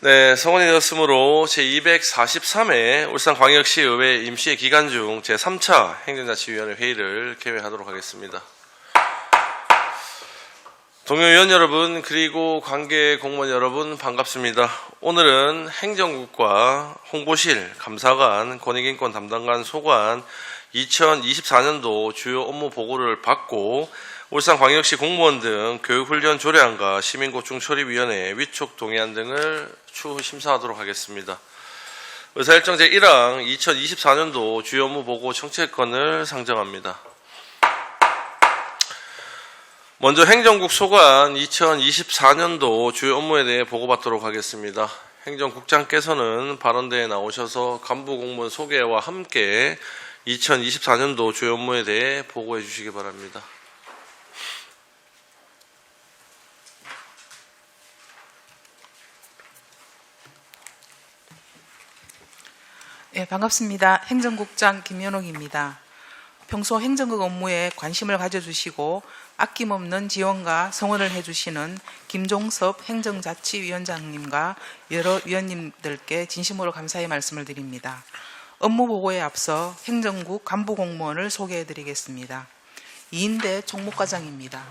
네, 성원이 되었으므로 제243회 울산광역시의회 임시회 기간 중 제3차 행정자치위원회 회의를 개회하도록 하겠습니다. 동료위원 여러분 그리고 관계 공무원 여러분 반갑습니다. 오늘은 행정국과 홍보실, 감사관, 권익인권 담당관, 소관 2024년도 주요 업무 보고를 받고 울산광역시 공무원 등 교육훈련 조례안과 시민고충처리위원회 위촉 동의안 등을 추후 심사하도록 하겠습니다. 의사일정 제1항 2024년도 주요 업무 보고 청취건을 상정합니다. 먼저 행정국 소관 2024년도 주요 업무에 대해 보고받도록 하겠습니다. 행정국장께서는 발언대에 나오셔서 간부 공무원 소개와 함께 2024년도 주요 업무에 대해 보고해 주시기 바랍니다. 네, 반갑습니다. 행정국장 김연옥입니다. 평소 행정국 업무에 관심을 가져주시고 아낌없는 지원과 성원을 해주시는 김종섭 행정자치위원장님과 여러 위원님들께 진심으로 감사의 말씀을 드립니다. 업무 보고에 앞서 행정국 간부 공무원을 소개해드리겠습니다. 이인대 총무과장입니다.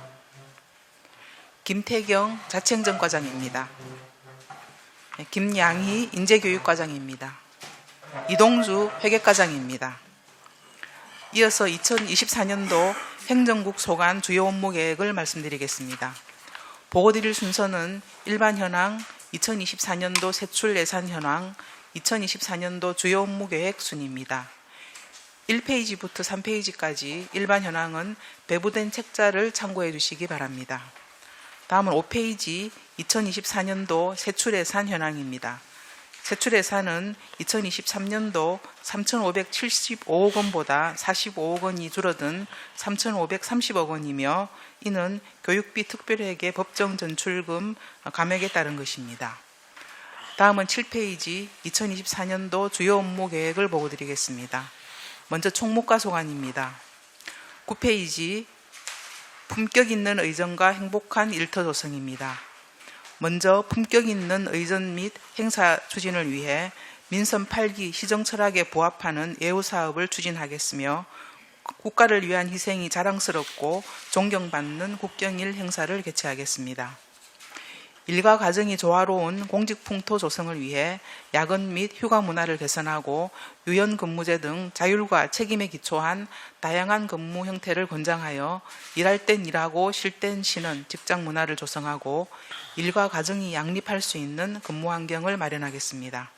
김태경 자치행정과장입니다. 김양희 인재교육과장입니다. 이동주 회계과장입니다. 이어서 2024년도 행정국 소관 주요 업무 계획을 말씀드리겠습니다. 보고드릴 순서는 일반 현황, 2024년도 세출 예산 현황, 2024년도 주요 업무 계획 순입니다. 1페이지부터 3페이지까지 일반 현황은 배부된 책자를 참고해 주시기 바랍니다. 다음은 5페이지 2024년도 세출 예산 현황입니다. 세출 예산은 2023년도 3,575억 원보다 45억 원이 줄어든 3,530억 원이며 이는 교육비 특별회계 법정 전출금 감액에 따른 것입니다. 다음은 7페이지 2024년도 주요 업무 계획을 보고드리겠습니다. 먼저 총무과 소관입니다. 9페이지 품격 있는 의전과 행복한 일터 조성입니다. 먼저 품격 있는 의전 및 행사 추진을 위해 민선 8기 시정 철학에 부합하는 예우 사업을 추진하겠으며 국가를 위한 희생이 자랑스럽고 존경받는 국경일 행사를 개최하겠습니다. 일과 가정이 조화로운 공직 풍토 조성을 위해 야근 및 휴가 문화를 개선하고 유연 근무제 등 자율과 책임에 기초한 다양한 근무 형태를 권장하여 일할 땐 일하고 쉴 땐 쉬는 직장 문화를 조성하고 일과 가정이 양립할 수 있는 근무 환경을 마련하겠습니다.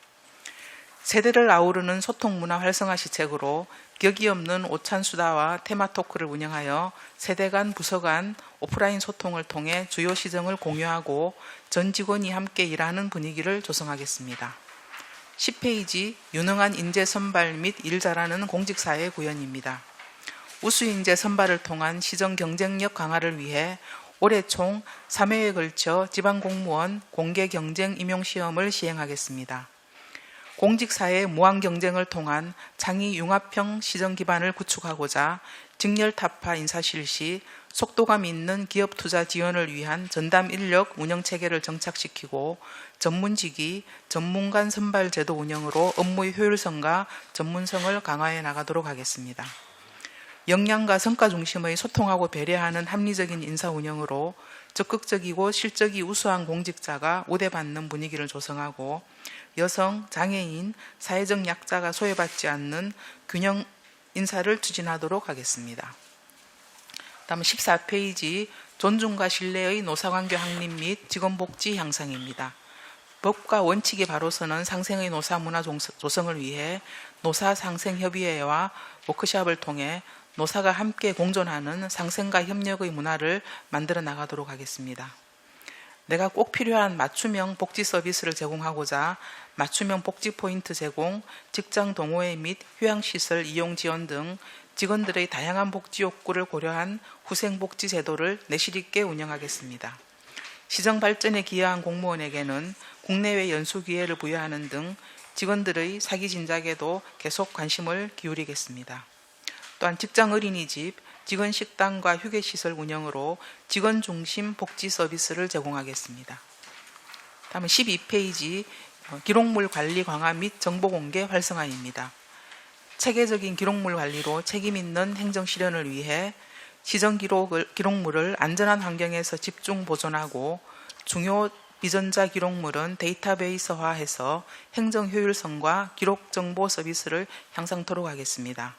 세대를 아우르는 소통 문화 활성화 시책으로 격이 없는 오찬 수다와 테마 토크를 운영하여 세대 간 부서 간 오프라인 소통을 통해 주요 시정을 공유하고 전 직원이 함께 일하는 분위기를 조성하겠습니다. 10페이지 유능한 인재 선발 및 일 잘하는 공직사회 구현입니다. 우수 인재 선발을 통한 시정 경쟁력 강화를 위해 올해 총 3회에 걸쳐 지방공무원 공개 경쟁 임용시험을 시행하겠습니다. 공직사회의 무한 경쟁을 통한 창의 융합형 시정 기반을 구축하고자 직렬 타파 인사 실시, 속도감 있는 기업 투자 지원을 위한 전담 인력 운영 체계를 정착시키고 전문직이 전문간 선발 제도 운영으로 업무의 효율성과 전문성을 강화해 나가도록 하겠습니다. 역량과 성과 중심의 소통하고 배려하는 합리적인 인사 운영으로 적극적이고 실적이 우수한 공직자가 우대받는 분위기를 조성하고 여성, 장애인, 사회적 약자가 소외받지 않는 균형 인사를 추진하도록 하겠습니다. 다음 14페이지 존중과 신뢰의 노사관계 확립 및 직원복지 향상입니다. 법과 원칙이 바로 서는 상생의 노사문화 조성을 위해 노사상생협의회와 워크숍을 통해 노사가 함께 공존하는 상생과 협력의 문화를 만들어 나가도록 하겠습니다. 내가 꼭 필요한 맞춤형 복지 서비스를 제공하고자 맞춤형 복지 포인트 제공, 직장 동호회 및 휴양시설 이용 지원 등 직원들의 다양한 복지 욕구를 고려한 후생복지 제도를 내실 있게 운영하겠습니다. 시정 발전에 기여한 공무원에게는 국내외 연수 기회를 부여하는 등 직원들의 사기 진작에도 계속 관심을 기울이겠습니다. 또한 직장 어린이집, 직원 식당과 휴게시설 운영으로 직원 중심 복지 서비스를 제공하겠습니다. 다음은 12페이지 기록물 관리 강화 및 정보 공개 활성화입니다. 체계적인 기록물 관리로 책임 있는 행정 실현을 위해 시정 기록물을 안전한 환경에서 집중 보존하고 중요 비전자 기록물은 데이터베이스화해서 행정 효율성과 기록 정보 서비스를 향상토록 하겠습니다.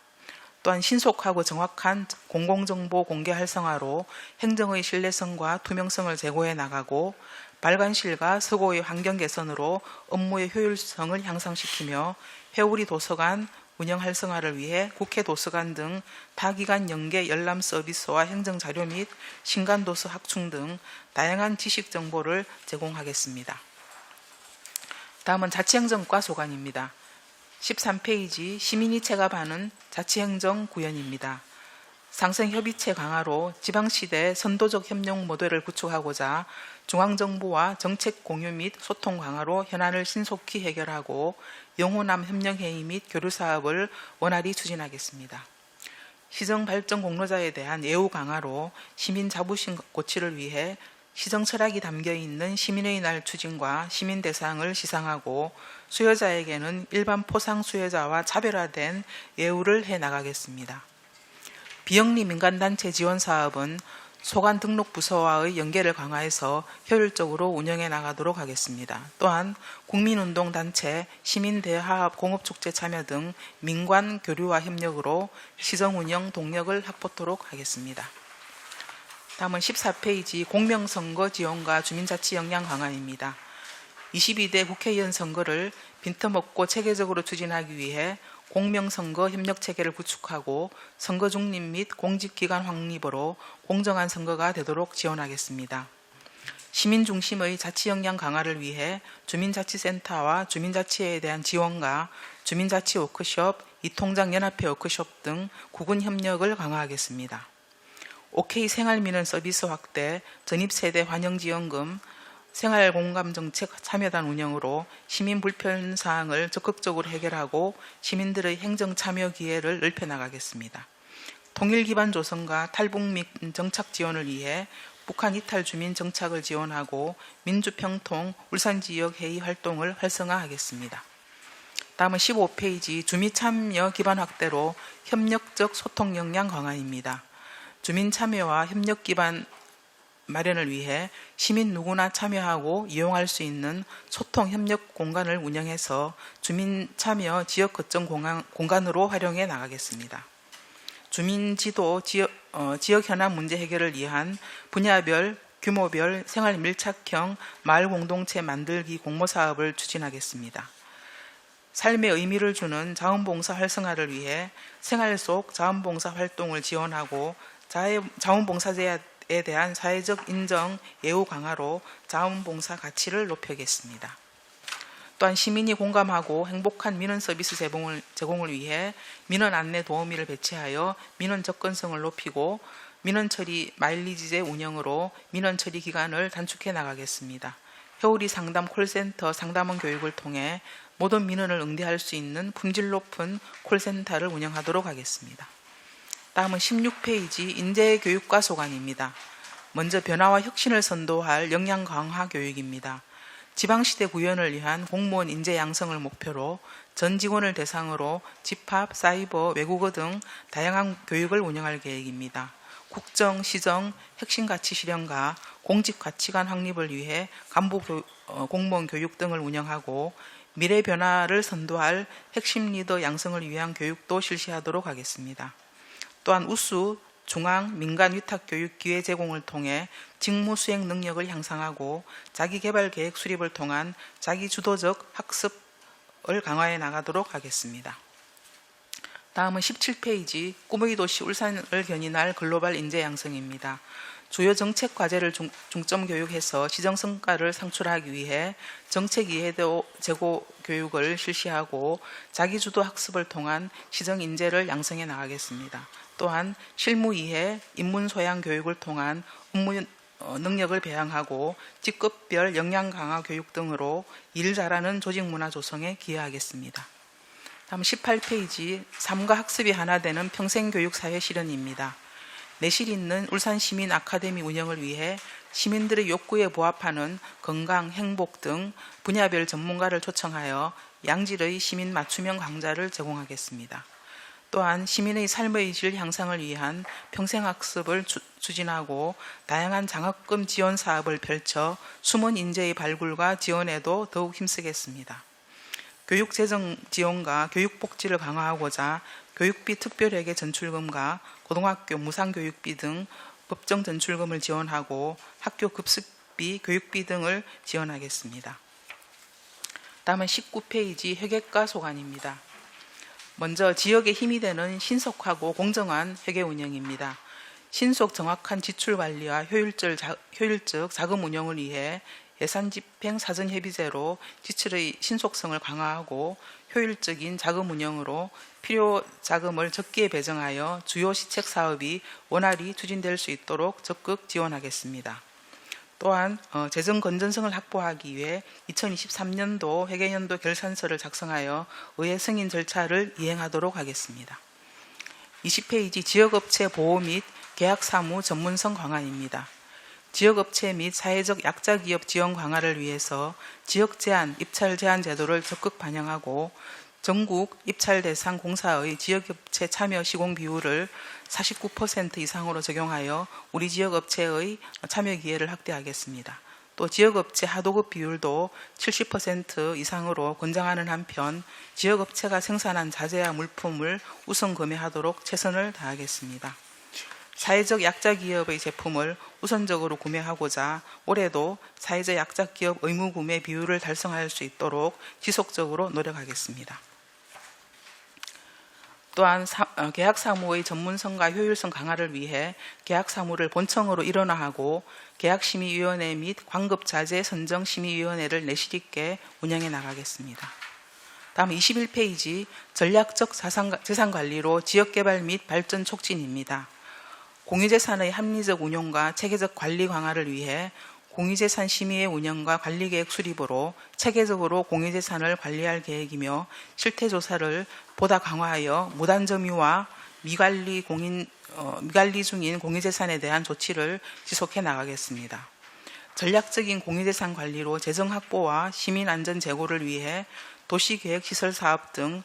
또한 신속하고 정확한 공공정보 공개 활성화로 행정의 신뢰성과 투명성을 제고해 나가고 발간실과 서고의 환경 개선으로 업무의 효율성을 향상시키며 회오리 도서관 운영 활성화를 위해 국회 도서관 등 타기관 연계 열람 서비스와 행정자료 및 신간도서 확충 등 다양한 지식 정보를 제공하겠습니다. 다음은 자치행정과 소관입니다. 13페이지 시민이 체감하는 자치행정 구현입니다. 상생협의체 강화로 지방시대 선도적 협력 모델을 구축하고자 중앙정부와 정책 공유 및 소통 강화로 현안을 신속히 해결하고 영호남 협력회의 및 교류사업을 원활히 추진하겠습니다. 시정발전 공로자에 대한 예우 강화로 시민 자부심 고취를 위해 시정 철학이 담겨있는 시민의 날 추진과 시민 대상을 시상하고 수여자에게는 일반 포상 수여자와 차별화된 예우를 해나가겠습니다. 비영리 민간단체 지원 사업은 소관 등록 부서와의 연계를 강화해서 효율적으로 운영해 나가도록 하겠습니다. 또한 국민운동단체, 시민대화합 공업축제 참여 등 민관 교류와 협력으로 시정 운영 동력을 확보토록 하겠습니다. 다음은 14페이지 공명선거 지원과 주민자치 역량 강화입니다. 22대 국회의원 선거를 빈틈없고 체계적으로 추진하기 위해 공명선거 협력체계를 구축하고 선거 중립 및 공직기관 확립으로 공정한 선거가 되도록 지원하겠습니다. 시민 중심의 자치 역량 강화를 위해 주민자치센터와 주민자치에 대한 지원과 주민자치 워크숍, 이통장 연합회 워크숍 등 구군 협력을 강화하겠습니다. OK 생활민원 서비스 확대, 전입세대 환영지원금, 생활공감정책 참여단 운영으로 시민 불편사항을 적극적으로 해결하고 시민들의 행정 참여 기회를 넓혀나가겠습니다. 통일 기반 조성과 탈북민 정착 지원을 위해 북한 이탈 주민 정착을 지원하고 민주평통 울산지역 회의 활동을 활성화하겠습니다. 다음은 15페이지 주민 참여 기반 확대로 협력적 소통 역량 강화입니다. 주민 참여와 협력 기반 마련을 위해 시민 누구나 참여하고 이용할 수 있는 소통 협력 공간을 운영해서 주민 참여 지역 거점 공간으로 활용해 나가겠습니다. 주민 지도 지역 현안 문제 해결을 위한 분야별, 규모별, 생활 밀착형 마을 공동체 만들기 공모 사업을 추진하겠습니다. 삶에 의미를 주는 자원봉사 활성화를 위해 생활 속 자원봉사 활동을 지원하고 자원봉사자에 대한 사회적 인정, 예우 강화로 자원봉사 가치를 높이겠습니다. 또한 시민이 공감하고 행복한 민원 서비스 제공을 위해 민원 안내 도우미를 배치하여 민원 접근성을 높이고 민원 처리 마일리지제 운영으로 민원 처리 기간을 단축해 나가겠습니다. 회오리 상담 콜센터 상담원 교육을 통해 모든 민원을 응대할 수 있는 품질 높은 콜센터를 운영하도록 하겠습니다. 다음은 16페이지 인재교육과 소관입니다. 먼저 변화와 혁신을 선도할 역량 강화 교육입니다. 지방시대 구현을 위한 공무원 인재 양성을 목표로 전 직원을 대상으로 집합, 사이버, 외국어 등 다양한 교육을 운영할 계획입니다. 국정, 시정, 핵심 가치 실현과 공직 가치관 확립을 위해 간부 공무원 교육 등을 운영하고 미래 변화를 선도할 핵심 리더 양성을 위한 교육도 실시하도록 하겠습니다. 또한 우수 중앙 민간 위탁 교육 기회 제공을 통해 직무 수행 능력을 향상하고 자기개발 계획 수립을 통한 자기주도적 학습을 강화해 나가도록 하겠습니다. 다음은 17페이지 꿈의 도시 울산을 견인할 글로벌 인재 양성입니다. 주요 정책 과제를 중점 교육해서 시정 성과를 상출하기 위해 정책 이해도 제고 교육을 실시하고 자기주도 학습을 통한 시정 인재를 양성해 나가겠습니다. 또한 실무 이해, 인문 소양 교육을 통한 업무 능력을 배양하고 직급별 역량 강화 교육 등으로 일 잘하는 조직 문화 조성에 기여하겠습니다. 다음 18페이지 삶과 학습이 하나 되는 평생교육 사회 실현입니다. 내실 있는 울산 시민 아카데미 운영을 위해 시민들의 욕구에 부합하는 건강, 행복 등 분야별 전문가를 초청하여 양질의 시민 맞춤형 강좌를 제공하겠습니다. 또한 시민의 삶의 질 향상을 위한 평생학습을 추진하고 다양한 장학금 지원 사업을 펼쳐 숨은 인재의 발굴과 지원에도 더욱 힘쓰겠습니다. 교육재정 지원과 교육복지를 강화하고자 교육비 특별회계 전출금과 고등학교 무상교육비 등 법정 전출금을 지원하고 학교 급식비, 교육비 등을 지원하겠습니다. 다음은 19페이지 회계과 소관입니다. 먼저 지역의 힘이 되는 신속하고 공정한 회계 운영입니다. 신속 정확한 지출 관리와 효율적 자금 운영을 위해 예산 집행 사전 협의제로 지출의 신속성을 강화하고 효율적인 자금 운영으로 필요 자금을 적기에 배정하여 주요 시책 사업이 원활히 추진될 수 있도록 적극 지원하겠습니다. 또한 재정 건전성을 확보하기 위해 2023년도 회계연도 결산서를 작성하여 의회 승인 절차를 이행하도록 하겠습니다. 20페이지 지역업체 보호 및 계약사무 전문성 강화입니다. 지역업체 및 사회적 약자기업 지원 강화를 위해서 지역 제한, 입찰 제한 제도를 적극 반영하고 전국 입찰 대상 공사의 지역업체 참여 시공 비율을 49% 이상으로 적용하여 우리 지역업체의 참여 기회를 확대하겠습니다. 또 지역업체 하도급 비율도 70% 이상으로 권장하는 한편 지역업체가 생산한 자재와 물품을 우선 구매하도록 최선을 다하겠습니다. 사회적 약자기업의 제품을 우선적으로 구매하고자 올해도 사회적 약자기업 의무 구매 비율을 달성할 수 있도록 지속적으로 노력하겠습니다. 또한 계약사무의 전문성과 효율성 강화를 위해 계약사무를 본청으로 일원화하고 계약심의위원회 및 광급자재 선정심의위원회를 내실 있게 운영해 나가겠습니다. 다음 21페이지 전략적 재산관리로 지역개발 및 발전 촉진입니다. 공유재산의 합리적 운용과 체계적 관리 강화를 위해 공유재산 심의회 운영과 관리계획 수립으로 체계적으로 공유재산을 관리할 계획이며 실태조사를 보다 강화하여 무단점유와 미관리 중인 공유재산에 대한 조치를 지속해 나가겠습니다. 전략적인 공유재산 관리로 재정 확보와 시민 안전 제고를 위해 도시계획 시설사업 등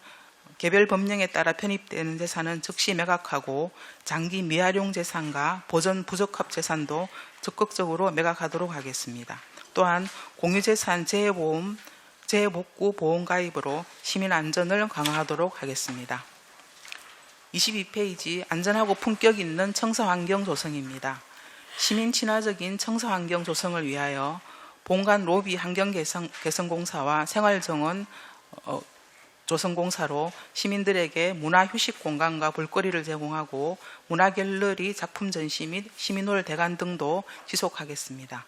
개별 법령에 따라 편입되는 재산은 즉시 매각하고 장기 미활용 재산과 보전 부적합 재산도 적극적으로 매각하도록 하겠습니다. 또한 공유재산 재해복구 보험 가입으로 시민 안전을 강화하도록 하겠습니다. 22페이지 안전하고 품격 있는 청소환경 조성입니다. 시민 친화적인 청소환경 조성을 위하여 본관 로비 환경 개선공사와 생활정원 조성공사로 시민들에게 문화휴식 공간과 볼거리를 제공하고 문화갤러리 작품 전시 및 시민홀 대관 등도 지속하겠습니다.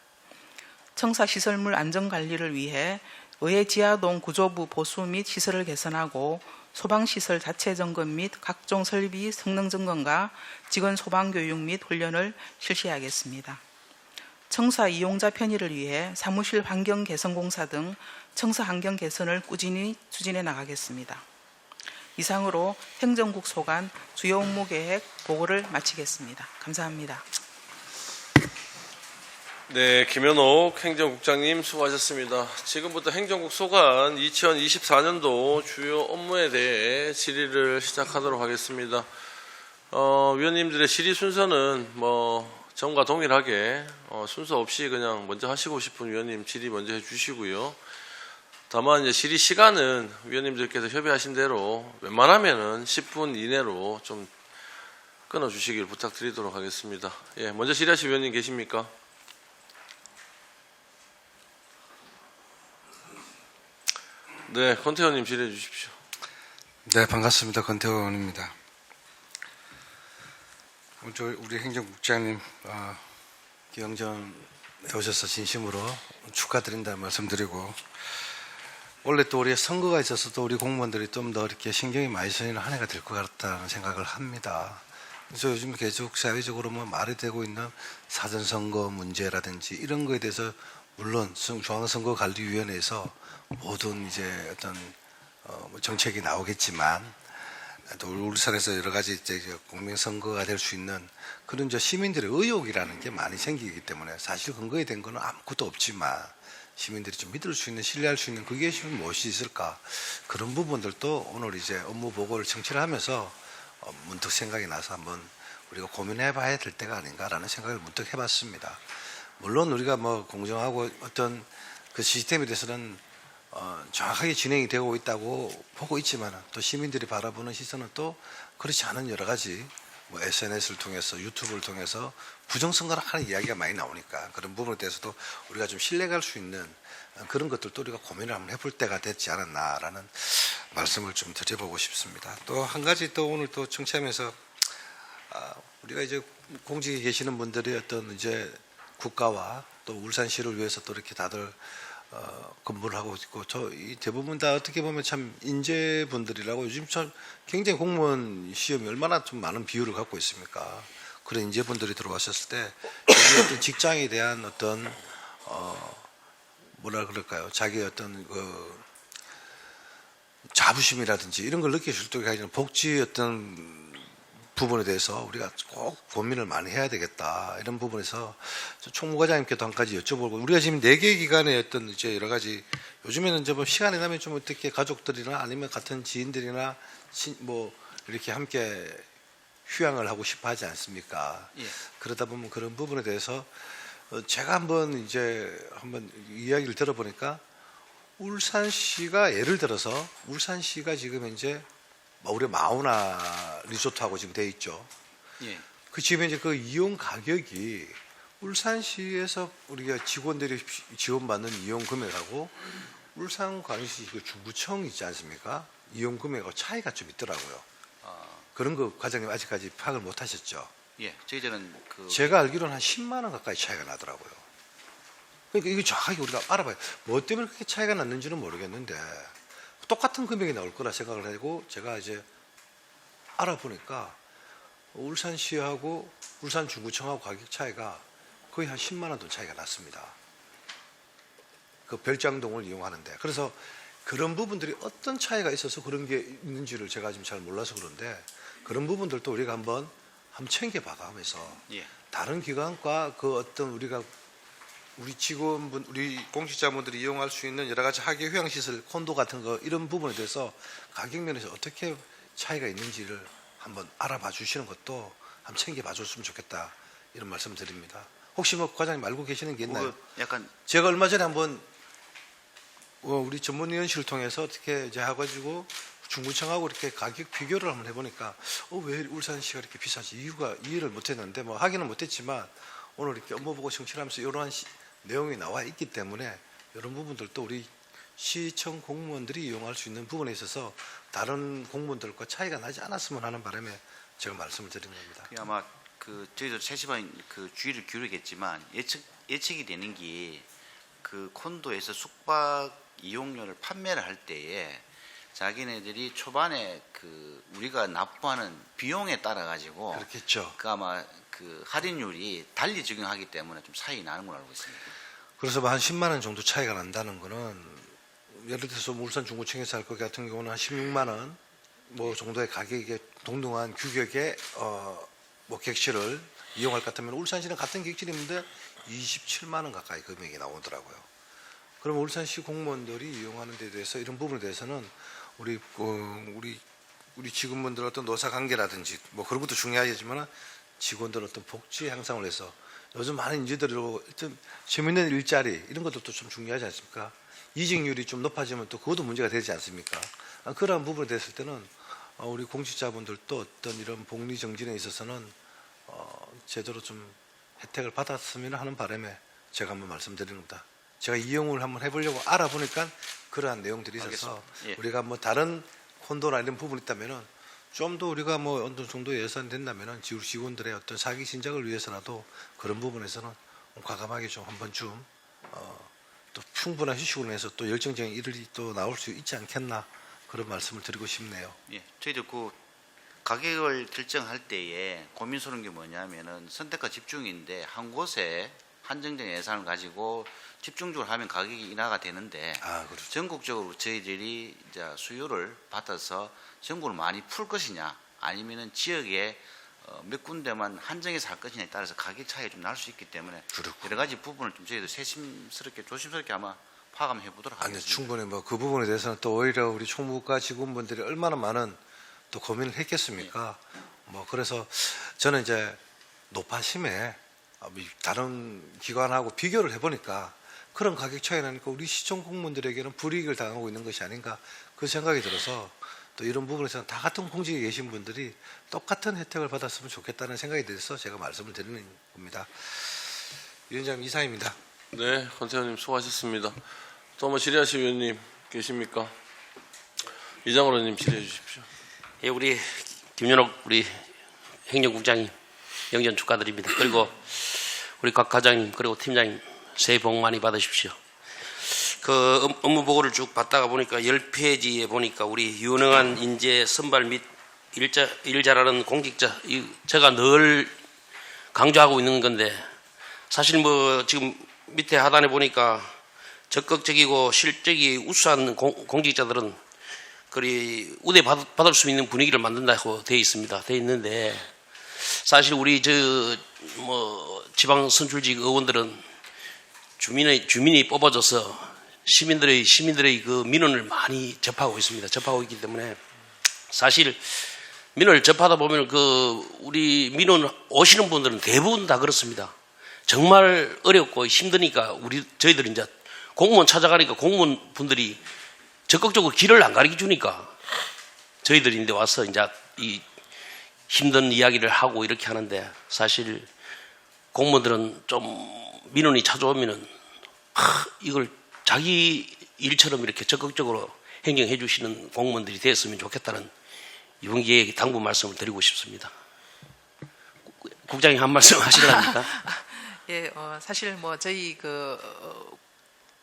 청사시설물 안전관리를 위해 의회 지하동 구조부 보수 및 시설을 개선하고 소방시설 자체 점검 및 각종 설비 성능 점검과 직원 소방교육 및 훈련을 실시하겠습니다. 청사 이용자 편의를 위해 사무실 환경 개선공사 등 청사 환경 개선을 꾸준히 추진해 나가겠습니다. 이상으로 행정국 소관 주요 업무 계획 보고를 마치겠습니다. 감사합니다. 네, 김현옥 행정국장님 수고하셨습니다. 지금부터 행정국 소관 2024년도 주요 업무에 대해 질의를 시작하도록 하겠습니다. 위원님들의 질의 순서는 전과 동일하게 순서 없이 그냥 먼저 하시고 싶은 위원님 질의 먼저 해주시고요. 다만 이제 질의 시간은 위원님들께서 협의하신 대로 웬만하면은 10분 이내로 좀 끊어주시길 부탁드리도록 하겠습니다. 예, 먼저 질의하실 위원님 계십니까? 네, 권태호 의원님 질의해 주십시오. 네, 반갑습니다. 권태호 의원입니다. 우리 행정국장님 기영전에 오셔서 진심으로 축하드린다는 말씀드리고, 원래 또 우리 선거가 있어서 또 우리 공무원들이 좀 더 이렇게 신경이 많이 쓰이는 한 해가 될 것 같다는 생각을 합니다. 그래서 요즘 계속 사회적으로 말이 되고 있는 사전선거 문제라든지 이런 거에 대해서 물론 중앙선거관리위원회에서 모든 이제 어떤 정책이 나오겠지만 또 울산에서 여러 가지 이제 국민 선거가 될 수 있는 그런 저 시민들의 의혹이라는 게 많이 생기기 때문에 사실 근거에 된 거는 아무것도 없지만 시민들이 좀 믿을 수 있는 신뢰할 수 있는 그게 지금 무엇이 있을까 그런 부분들도 오늘 이제 업무 보고를 청취를 하면서 문득 생각이 나서 한번 우리가 고민해봐야 될 때가 아닌가라는 생각을 문득 해봤습니다. 물론 우리가 뭐 공정하고 어떤 그 시스템에 대해서는 정확하게 진행이 되고 있다고 보고 있지만 또 시민들이 바라보는 시선은 또 그렇지 않은 여러 가지 뭐 SNS를 통해서 유튜브를 통해서 부정선거라 하는 이야기가 많이 나오니까 그런 부분에 대해서도 우리가 좀 신뢰할 수 있는 그런 것들도 우리가 고민을 한번 해볼 때가 됐지 않았나라는 말씀을 좀 드려보고 싶습니다. 또 한 가지 또 오늘 또 청취하면서 우리가 이제 공직에 계시는 분들이 어떤 이제 국가와 또 울산시를 위해서 또 이렇게 다들 근무를 하고 있고 이 대부분 다 어떻게 보면 참 인재분들이라고 요즘 참 굉장히 공무원 시험이 얼마나 좀 많은 비율을 갖고 있습니까? 그런 인재분들이 들어왔었을 때 여기 어떤 직장에 대한 어떤 뭐라 그럴까요? 자기의 어떤 그 자부심이라든지 이런 걸 느끼실 때가 아니라 복지 어떤 부분에 대해서 우리가 꼭 고민을 많이 해야 되겠다. 이런 부분에서 총무과장님께도 한 가지 여쭤보고 우리가 지금 4개 기관의 어떤 이제 여러 가지 요즘에는 이제 뭐 시간이 나면 좀 어떻게 가족들이나 아니면 같은 지인들이나 뭐 이렇게 함께 휴양을 하고 싶어 하지 않습니까? 예. 그러다 보면 그런 부분에 대해서 제가 한번 이야기를 들어보니까 울산시가 예를 들어서 울산시가 지금 이제 우리 마우나 리조트하고 지금 돼 있죠. 예. 그 지금 이제 그 이용 가격이 울산시에서 우리가 직원들이 지원받는 이용 금액하고 울산광역시 그 중구청 있지 않습니까? 이용 금액하고 차이가 좀 있더라고요. 그런 거 과장님 아직까지 파악을 못 하셨죠? 예. 저희들은 그 제가 알기로는 한 10만 원 가까이 차이가 나더라고요. 그러니까 이거 정확하게 우리가 알아봐요. 뭐 때문에 그렇게 차이가 났는지는 모르겠는데 똑같은 금액이 나올 거라 생각을 하고 제가 이제 알아보니까 울산시하고 울산중구청하고 가격 차이가 거의 한 10만 원 돈 차이가 났습니다. 그 별장동을 이용하는데. 그래서 그런 부분들이 어떤 차이가 있어서 그런 게 있는지를 제가 지금 잘 몰라서 그런데 그런 부분들도 우리가 한번 챙겨봐가면서 예. 다른 기관과 그 어떤 우리 직원분, 우리 공직자분들이 이용할 수 있는 여러 가지 학예 휴양시설, 콘도 같은 거 이런 부분에 대해서 가격 면에서 어떻게 차이가 있는지를 한번 알아봐 주시는 것도 한번 챙겨봐 줬으면 좋겠다 이런 말씀 드립니다. 혹시 뭐 과장님 알고 계시는 게 있나요? 약간 제가 얼마 전에 한번 우리 전문위원실을 통해서 어떻게 이제 해가지고 중구청하고 이렇게 가격 비교를 한번 해보니까 왜 울산시가 이렇게 비싸지 이해를 못했는데 뭐 하기는 못했지만 오늘 이렇게 업무 보고 청취를 하면서 이러한 내용이 나와 있기 때문에 이런 부분들도 우리 시청 공무원들이 이용할 수 있는 부분에 있어서 다른 공무원들과 차이가 나지 않았으면 하는 바람에 제가 말씀을 드린 겁니다. 아마 그 저희도 세시반 그 주의를 기울이겠지만 예측이 되는 게 그 콘도에서 숙박 이용료를 판매를 할 때에 자기네들이 초반에 그 우리가 납부하는 비용에 따라 가지고 그렇겠죠. 그 아마 그 할인율이 달리 적용하기 때문에 좀 차이 나는 걸로 알고 있습니다. 그래서 뭐 한 10만 원 정도 차이가 난다는 거는 예를 들어서 울산 중구청에서 할 것 같은 경우는 한 16만 원 뭐 정도의 가격에 동등한 규격의 뭐 객실을 이용할 것 같으면 울산시는 같은 객실이 있는데 27만 원 가까이 금액이 나오더라고요. 그러면 울산시 공무원들이 이용하는 데 대해서 이런 부분에 대해서는 우리 직원분들 어떤 노사 관계라든지 뭐 그런 것도 중요하겠지만 직원들 어떤 복지 향상을 해서 요즘 많은 인재들로 좀 재밌는 일자리 이런 것들도 좀 중요하지 않습니까? 이직률이 좀 높아지면 또 그것도 문제가 되지 않습니까? 그러한 부분에 됐을 때는 우리 공직자분들도 어떤 이런 복리 정진에 있어서는 제대로 좀 혜택을 받았으면 하는 바람에 제가 한번 말씀드리는 겁니다. 제가 이용을 한번 해보려고 알아보니까 그러한 내용들이 있어서 예. 우리가 뭐 다른 콘도나 이런 부분이 있다면은 좀 더 우리가 뭐 어느 정도 예산이 된다면은 직원들의 어떤 사기 신작을 위해서라도 그런 부분에서는 과감하게 좀 한번 또 풍분한 휴식을 내서 또 열정적인 일이 또 나올 수 있지 않겠나 그런 말씀을 드리고 싶네요. 예. 저희도 그 가격을 결정할 때에 고민스러운 게 뭐냐면은 선택과 집중인데 한 한정된 예산을 가지고 집중적으로 하면 가격이 인하가 되는데 아, 그렇죠. 전국적으로 저희들이 이제 수요를 받아서 전국을 많이 풀 것이냐 아니면은 지역에 몇 군데만 한정해서 할 것이냐에 따라서 가격 차이가 좀 날 수 있기 때문에 그렇고. 여러 가지 부분을 좀 저희들 세심스럽게 조심스럽게 아마 파악해 보도록 아니, 하겠습니다. 충분히 뭐 그 부분에 대해서는 또 오히려 우리 총무과 직원분들이 얼마나 많은 또 고민을 했겠습니까? 뭐 그래서 저는 이제 높아심에 다른 기관하고 비교를 해보니까 그런 가격 차이 나니까 우리 시청 공무원들에게는 불이익을 당하고 있는 것이 아닌가 그 생각이 들어서 또 이런 부분에서는 다 같은 공직에 계신 분들이 똑같은 혜택을 받았으면 좋겠다는 생각이 들어서 제가 말씀을 드리는 겁니다. 위원장님 이상입니다. 네, 권태현님 수고하셨습니다. 또 뭐 질의하실 위원님 계십니까? 이장호 의원님 질의해 주십시오. 예, 우리 김윤옥 우리 행정국장님 영전 축하드립니다. 그리고 우리 각 과장님 그리고 팀장님 새해 복 많이 받으십시오. 그 업무 보고를 쭉 받다가 보니까 10페이지에 보니까 우리 유능한 인재 선발 및 일 잘하는 공직자 제가 늘 강조하고 있는 건데 사실 뭐 지금 밑에 하단에 보니까 적극적이고 실적이 우수한 공직자들은 그리 우대 받을 수 있는 분위기를 만든다고 되어 있습니다. 되어 있는데 사실 우리 뭐 지방 선출직 의원들은 주민이 뽑아줘서 시민들의 그 민원을 많이 접하고 있습니다. 접하고 있기 때문에 사실 민원을 접하다 보면 우리 민원 오시는 분들은 대부분 다 그렇습니다. 정말 어렵고 힘드니까 저희들이 이제 공무원 찾아가니까 공무원 분들이 적극적으로 길을 안 가르쳐 주니까 저희들이 이제 와서 이제 이 힘든 이야기를 하고 이렇게 하는데 사실 공무원들은 좀 민원이 찾아오면은 이걸 자기 일처럼 이렇게 적극적으로 행정해 주시는 공무원들이 됐으면 좋겠다는 이번 기회에 당부 말씀을 드리고 싶습니다. 국장님 한 말씀 하시려니까? 예, 사실 뭐 저희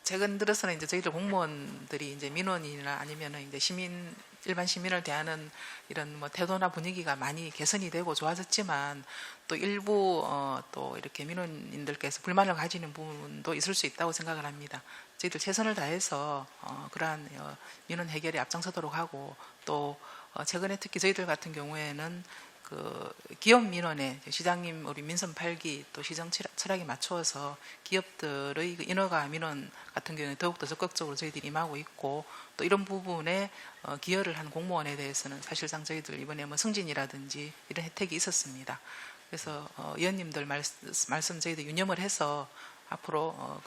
최근 들어서는 이제 저희들 공무원들이 이제 민원이나 아니면은 이제 일반 시민을 대하는 이런 뭐 태도나 분위기가 많이 개선이 되고 좋아졌지만 또 일부 또 이렇게 민원인들께서 불만을 가지는 부분도 있을 수 있다고 생각을 합니다. 저희들 최선을 다해서 그러한 민원 해결에 앞장서도록 하고 또 최근에 특히 저희들 같은 경우에는 그 기업 민원에 시장님 우리 민선 8기 또 시정 철학에 맞추어서 기업들의 그 인허가 민원 같은 경우에 더욱더 적극적으로 저희들이 임하고 있고 또 이런 부분에 기여를 한 공무원에 대해서는 사실상 저희들 이번에 뭐 승진이라든지 이런 혜택이 있었습니다. 그래서 의원님들 말씀 저희들 유념을 해서 앞으로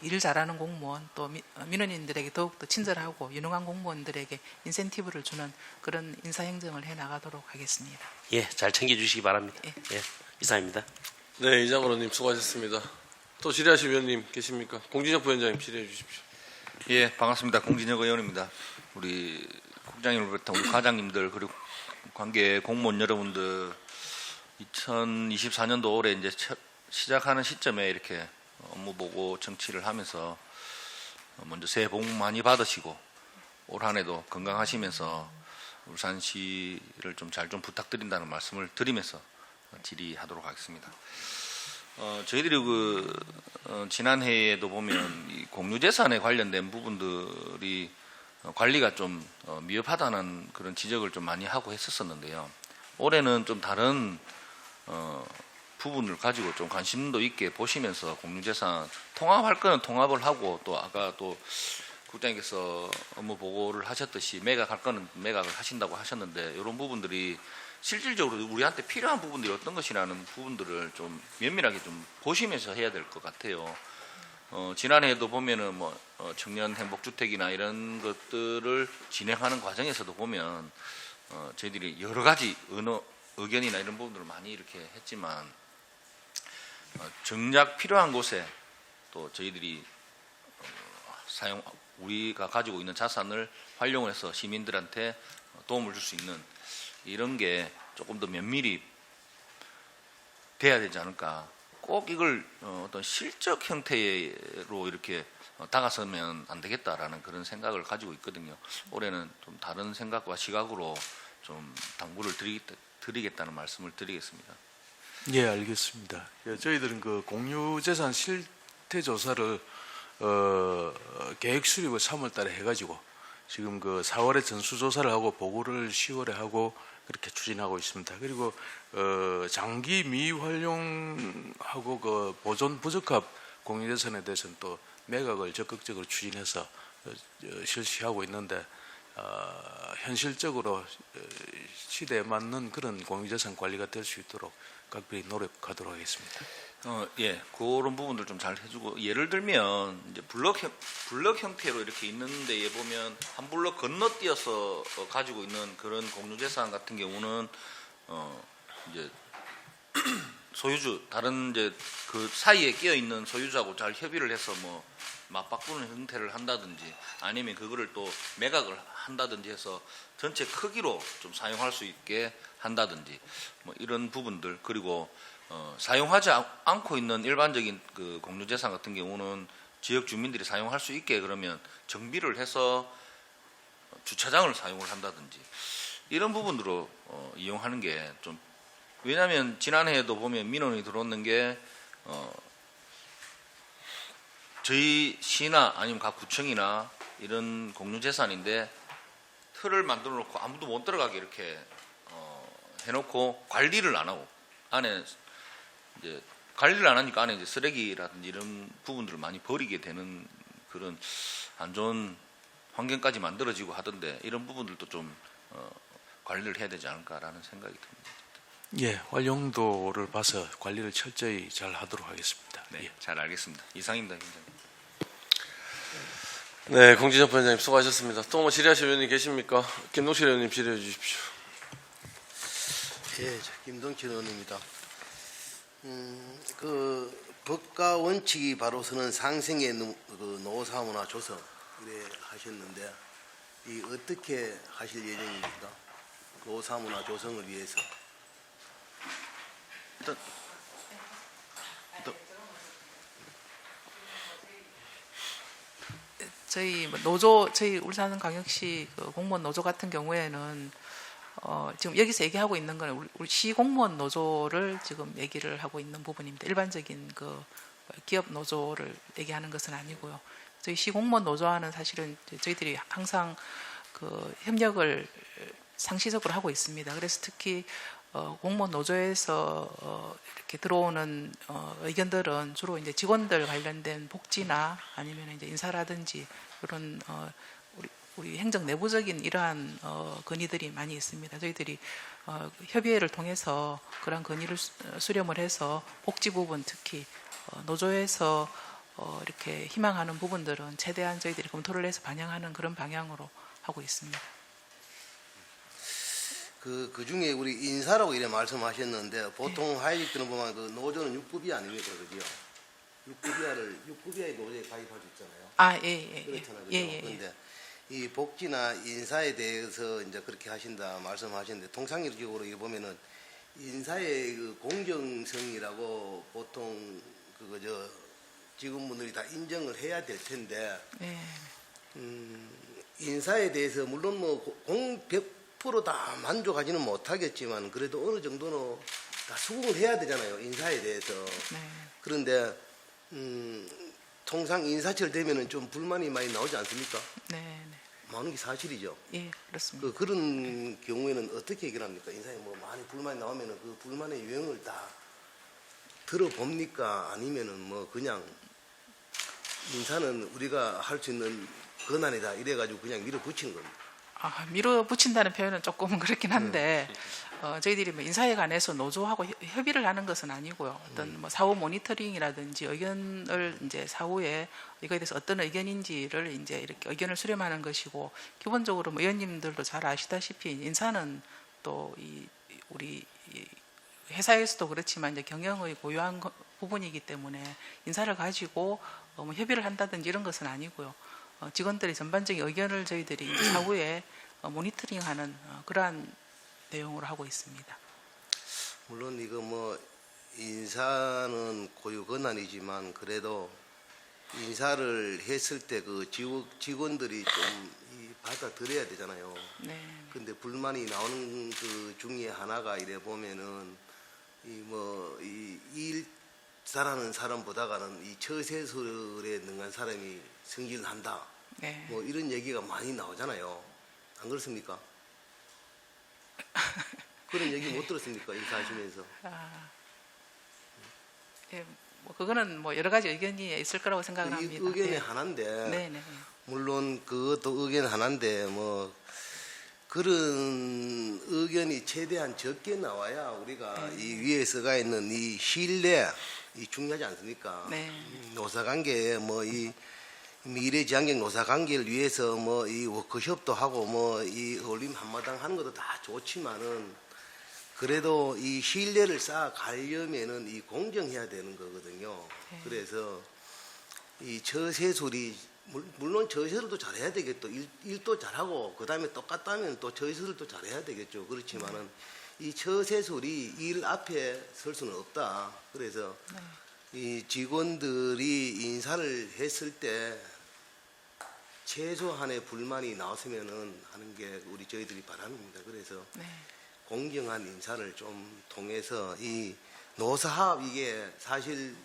일 잘하는 공무원 또 민원인들에게 더욱더 친절하고 유능한 공무원들에게 인센티브를 주는 그런 인사행정을 해나가도록 하겠습니다. 예, 잘 챙겨주시기 바랍니다. 예. 예, 이상입니다. 네, 이장호 의원님 수고하셨습니다. 또 질의하실 위원님 계십니까? 공진혁 부위원장님 질의해 주십시오. 예, 반갑습니다. 공진혁 의원입니다. 우리 국장님을 비롯한 우리 과장님들 그리고 관계 공무원 여러분들 2024년도 올해 이제 시작하는 시점에 이렇게 업무 보고 정치를 하면서 먼저 새해 복 많이 받으시고 올 한 해도 건강하시면서 울산시를 좀 잘 좀 부탁드린다는 말씀을 드리면서 질의하도록 하겠습니다. 저희들이 지난해에도 보면 이 공유재산에 관련된 부분들이 관리가 좀 미흡하다는 그런 지적을 좀 많이 하고 했었었는데요. 올해는 좀 다른 부분을 가지고 좀 관심도 있게 보시면서 공유재산 통합할 거는 통합을 하고 또 아까 또 국장님께서 업무 보고를 하셨듯이 매각할 거는 매각을 하신다고 하셨는데 이런 부분들이 실질적으로 우리한테 필요한 부분들이 어떤 것이라는 부분들을 좀 면밀하게 좀 보시면서 해야 될 것 같아요. 지난해에도 보면은 뭐 청년 행복주택이나 이런 것들을 진행하는 과정에서도 보면 저희들이 여러 가지 의견이나 이런 부분들을 많이 이렇게 했지만 정작 필요한 곳에 또 저희들이 우리가 가지고 있는 자산을 활용해서 시민들한테 도움을 줄 수 있는 이런 게 조금 더 면밀히 돼야 되지 않을까. 꼭 이걸 어떤 실적 형태로 이렇게 다가서면 안 되겠다라는 그런 생각을 가지고 있거든요. 올해는 좀 다른 생각과 시각으로 좀 당부를 드리겠다는 말씀을 드리겠습니다. 예, 알겠습니다. 저희들은 그 공유재산 실태 조사를 계획 수립을 3월달에 해가지고 지금 그 4월에 전수조사를 하고 보고를 10월에 하고 그렇게 추진하고 있습니다. 그리고 장기 미활용하고 그 보존 부적합 공유재산에 대해서는 또 매각을 적극적으로 추진해서 실시하고 있는데 현실적으로 시대에 맞는 그런 공유재산 관리가 될 수 있도록 각별히 노력하도록 하겠습니다. 예, 그런 부분들 좀 잘 해주고 예를 들면 이제 블럭 형태로 이렇게 있는 데에 보면 한 블럭 건너뛰어서 가지고 있는 그런 공유재산 같은 경우는 이제 소유주 다른 이제 그 사이에 끼어 있는 소유주하고 잘 협의를 해서 뭐 맞바꾸는 형태를 한다든지 아니면 그거를 또 매각을 한다든지 해서 전체 크기로 좀 사용할 수 있게 한다든지 뭐 이런 부분들 그리고 사용하지 않고 있는 일반적인 그 공유재산 같은 경우는 지역 주민들이 사용할 수 있게 그러면 정비를 해서 주차장을 사용을 한다든지 이런 부분으로 이용하는 게 좀 왜냐하면 지난해에도 보면 민원이 들어오는 게 저희 시나 아니면 각 구청이나 이런 공유재산인데 틀을 만들어 놓고 아무도 못 들어가게 이렇게 해놓고 관리를 안 하고 안에 이제 관리를 안 하니까 안에 이제 쓰레기라든지 이런 부분들을 많이 버리게 되는 그런 안 좋은 환경까지 만들어지고 하던데 이런 부분들도 좀 관리를 해야 되지 않을까라는 생각이 듭니다. 예, 활용도를 봐서 관리를 철저히 잘 하도록 하겠습니다. 네, 예. 잘 알겠습니다. 이상입니다, 위원장님. 네, 공진혁 부위원장님 수고하셨습니다. 또 뭐 질의하실 의원님 계십니까? 김동실 의원님 질의해 주십시오. 예, 김동철 의원입니다. 그 법과 원칙이 바로 서는 상생의 그 노사문화 조성 이래 하셨는데 이 어떻게 하실 예정입니까? 노사문화 조성을 위해서. 저희 뭐 노조, 저희 울산광역시 그 공무원 노조 같은 경우에는 지금 여기서 얘기하고 있는 건 우리 시 공무원 노조를 지금 얘기를 하고 있는 부분입니다. 일반적인 그 기업 노조를 얘기하는 것은 아니고요. 저희 시 공무원 노조와는 사실은 저희들이 항상 그 협력을 상시적으로 하고 있습니다. 그래서 특히 공무원 노조에서 이렇게 들어오는 의견들은 주로 이제 직원들 관련된 복지나 아니면 이제 인사라든지 그런 우리 행정 내부적인 이러한 건의들이 많이 있습니다. 저희들이 협의회를 통해서 그러한 건의를 수렴을 해서 복지 부분 특히 노조에서 이렇게 희망하는 부분들은 최대한 저희들이 검토를 해서 반영하는 그런 방향으로 하고 있습니다. 그 중에 우리 인사라고 이래 말씀하셨는데 보통 하이직들은 보면 그 노조는 6급이 아닙니까, 그죠? 6급이하의 노조에 가입할 수 있잖아요. 아, 예. 그렇잖아요, 그죠? 예. 그런데 이 복지나 인사에 대해서 이제 그렇게 하신다 말씀하셨는데 통상적으로 이게 보면은 인사의 그 공정성이라고 보통 그거 직원분들이 다 인정을 해야 될 텐데 예. 인사에 대해서 물론 뭐 100% 다 만족하지는 못하겠지만 그래도 어느 정도는 다 수긍을 해야 되잖아요, 인사에 대해서. 네. 그런데 통상 인사철 되면은 좀 불만이 많이 나오지 않습니까? 네. 많은 게 사실이죠. 예, 그렇습니다. 그런 경우에는 어떻게 해결합니까? 인사에 뭐 많이 불만이 나오면은 그 불만의 유형을 다 들어봅니까? 아니면은 뭐 그냥 인사는 우리가 할 수 있는 권한이다 이래가지고 그냥 밀어붙이는 겁니다. 밀어붙인다는 표현은 조금 그렇긴 한데 저희들이 뭐 인사에 관해서 노조하고 협의를 하는 것은 아니고요. 어떤 뭐 사후 모니터링이라든지 의견을 이제 사후에 이거에 대해서 어떤 의견인지를 이제 이렇게 의견을 수렴하는 것이고 기본적으로 뭐 의원님들도 잘 아시다시피 인사는 또 우리 회사에서도 그렇지만 이제 경영의 고유한 부분이기 때문에 인사를 가지고 뭐 협의를 한다든지 이런 것은 아니고요. 직원들의 전반적인 의견을 저희들이 이제 사후에 모니터링하는 그러한 내용으로 하고 있습니다. 물론 이거 뭐 인사는 고유 권한이지만 그래도 인사를 했을 때 그 직원들이 좀 받아들여야 되잖아요. 네. 근데 불만이 나오는 그 중에 하나가 이래 보면은 일 잘하는 사람보다는 이 처세술에 능한 사람이 승진을 한다. 네. 뭐 이런 얘기가 많이 나오잖아요. 안 그렇습니까? 그런 얘기 못 들었습니까? 인사하시면서. 예, 뭐 그거는 뭐 여러 가지 의견이 있을 거라고 생각을 이 합니다. 의견이 예. 하나인데 네, 네. 물론 그것도 의견 하나인데 뭐 그런 의견이 최대한 적게 나와야 우리가 이 위에 써가 있는 이 신뢰 이 중요하지 않습니까? 네. 노사관계 뭐 이 미래지향적 노사관계를 위해서 뭐 이 워크숍도 하고 뭐 이 어울림 한마당 하는 것도 다 좋지만은 그래도 이 신뢰를 쌓아 가려면은 이 공정해야 되는 거거든요. 네. 그래서 이 처세술이 물론 처세술도 잘해야 되겠죠. 일도 잘하고 그다음에 똑같다면 또 처세술도 잘해야 되겠죠. 그렇지만은 이 처세술이 일 앞에 설 수는 없다. 그래서 이 직원들이 인사를 했을 때 최소한의 불만이 나왔으면은 하는 게 우리 저희들이 바람입니다. 그래서 네. 공정한 인사를 좀 통해서 이 노사합 이게 사실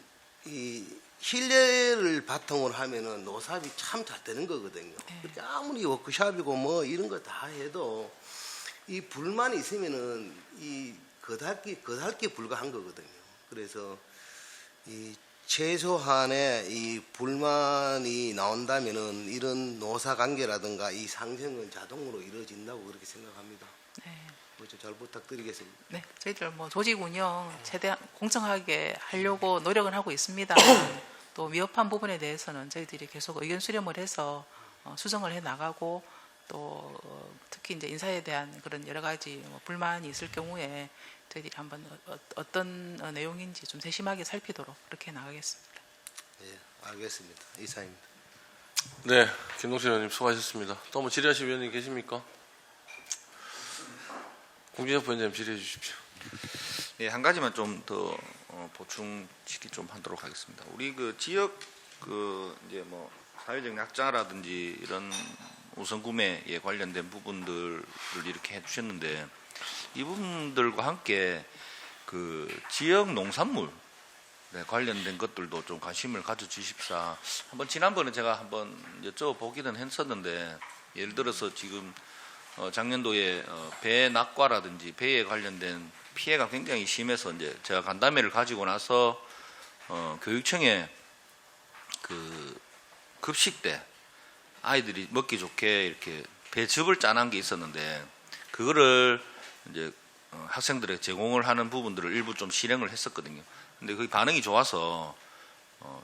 이 신뢰를 바탕으로 하면은 노사합이 참 잘 되는 거거든요. 그렇게 아무리 워크숍이고 뭐 이런 거 다 해도 이 불만이 있으면은 이 거달기 불가한 거거든요. 그래서 이 최소한의 이 불만이 나온다면은 이런 노사 관계라든가 이 상생은 자동으로 이루어진다고 그렇게 생각합니다. 네. 뭐좀 잘 부탁드리겠습니다. 네, 저희들 뭐 조직 운영 최대한 공정하게 하려고 노력은 하고 있습니다. 또 미흡한 부분에 대해서는 저희들이 계속 의견 수렴을 해서 수정을 해 나가고 또 특히 이제 인사에 대한 그런 여러 가지 뭐 불만이 있을 경우에 저희들이 한번 어떤 내용인지 좀 세심하게 살피도록 그렇게 나가겠습니다. 예, 알겠습니다. 이사입니다. 네, 김동실 의원님 수고하셨습니다. 또 뭐 질의하실 위원님 계십니까? 공진혁 부위원장님 질의해 주십시오. 예, 한 가지만 좀 더 보충 질의 좀 하도록 하겠습니다. 우리 그 지역 그 이제 뭐 사회적 약자라든지 이런 우선 구매에 관련된 부분들을 이렇게 해주셨는데 이 부분들과 함께 그 지역 농산물 관련된 것들도 좀 관심을 가져주십사. 한번 지난번에 제가 한번 여쭤보기는 했었는데 예를 들어서 지금 작년도에 배 낙과라든지 배에 관련된 피해가 굉장히 심해서 이제 제가 간담회를 가지고 나서 교육청에 그 급식 때 아이들이 먹기 좋게 이렇게 배즙을 짜는 게 있었는데 그거를 이제 학생들에게 제공을 하는 부분들을 일부 좀 실행을 했었거든요. 근데 그 반응이 좋아서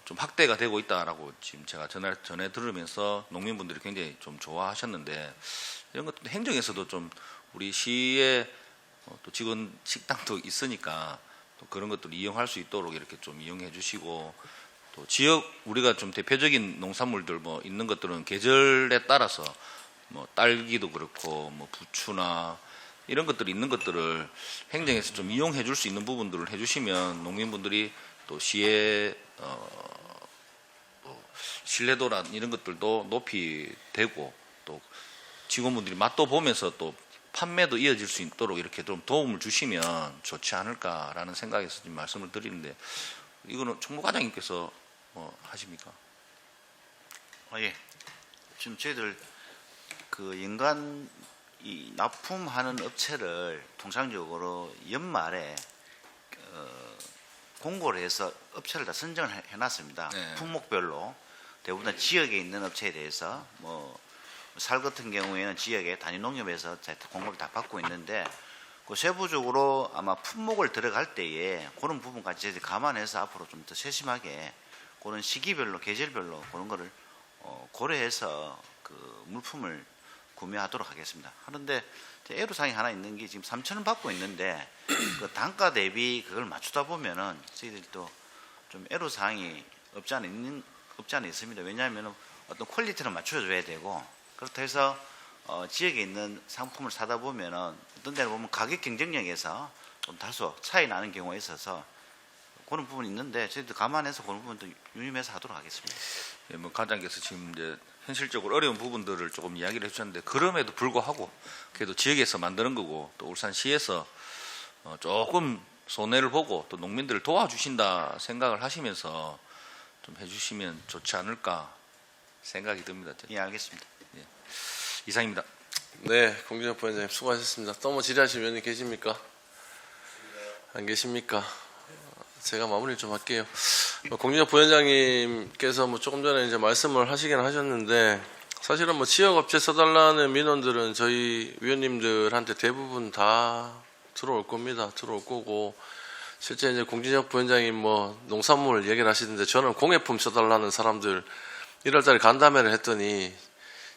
좀 확대가 되고 있다라고 지금 제가 전에 들으면서 농민분들이 굉장히 좀 좋아하셨는데 이런 것도 행정에서도 좀 우리 시에 또 직원 식당도 있으니까 또 그런 것들을 이용할 수 있도록 이렇게 좀 이용해 주시고 또 지역 우리가 좀 대표적인 농산물들 뭐 있는 것들은 계절에 따라서 뭐 딸기도 그렇고 뭐 부추나 이런 것들이 있는 것들을 행정에서 좀 이용해 줄 수 있는 부분들을 해주시면 농민분들이 또 시의 신뢰도나 이런 것들도 높이 되고 또 직원분들이 맛도 보면서 또 판매도 이어질 수 있도록 이렇게 좀 도움을 주시면 좋지 않을까라는 생각에서 지금 말씀을 드리는데 이거는 총무과장님께서 뭐 하십니까? 예. 지금 저희들 그 연간 이 납품하는 업체를 통상적으로 연말에 공고를 해서 업체를 다 선정을 해놨습니다. 네. 품목별로 대부분 지역에 있는 업체에 대해서 뭐 살 같은 경우에는 지역의 단위농협에서 공고를 다 받고 있는데 그 세부적으로 아마 품목을 들어갈 때에 그런 부분까지 저희들이 감안해서 앞으로 좀 더 세심하게 그런 시기별로 계절별로 그런 거를 고려해서 그 물품을 구매하도록 하겠습니다. 그런데 애로사항이 하나 있는 게 지금 3,000원 받고 있는데 그 단가 대비 그걸 맞추다 보면은 저희들도 좀 애로사항이 없지 않아 있습니다. 왜냐하면 어떤 퀄리티를 맞춰줘야 되고 그렇다 해서 지역에 있는 상품을 사다 보면은 어떤 데는 보면 가격 경쟁력에서 좀 다소 차이 나는 경우가 있어서 그런 부분이 있는데 저희도 감안해서 그런 부분도 유념해서 하도록 하겠습니다. 예, 뭐 과장께서 지금 이제 현실적으로 어려운 부분들을 조금 이야기를 해주셨는데 그럼에도 불구하고 그래도 지역에서 만드는 거고 또 울산시에서 조금 손해를 보고 또 농민들을 도와주신다 생각을 하시면서 좀 해주시면 좋지 않을까 생각이 듭니다. 예, 알겠습니다. 이상입니다. 네, 공진혁 부위원장님 수고하셨습니다. 또 뭐 질의하실 위원님 계십니까? 안 계십니까? 제가 마무리 좀 할게요. 공진혁 부위원장님께서 뭐 조금 전에 이제 말씀을 하시긴 하셨는데, 사실은 뭐 지역업체 써달라는 민원들은 저희 위원님들한테 대부분 다 들어올 겁니다. 들어올 거고, 실제 이제 공진혁 부위원장님 뭐 농산물 얘기를 하시는데, 저는 공예품 써달라는 사람들 1월달에 간담회를 했더니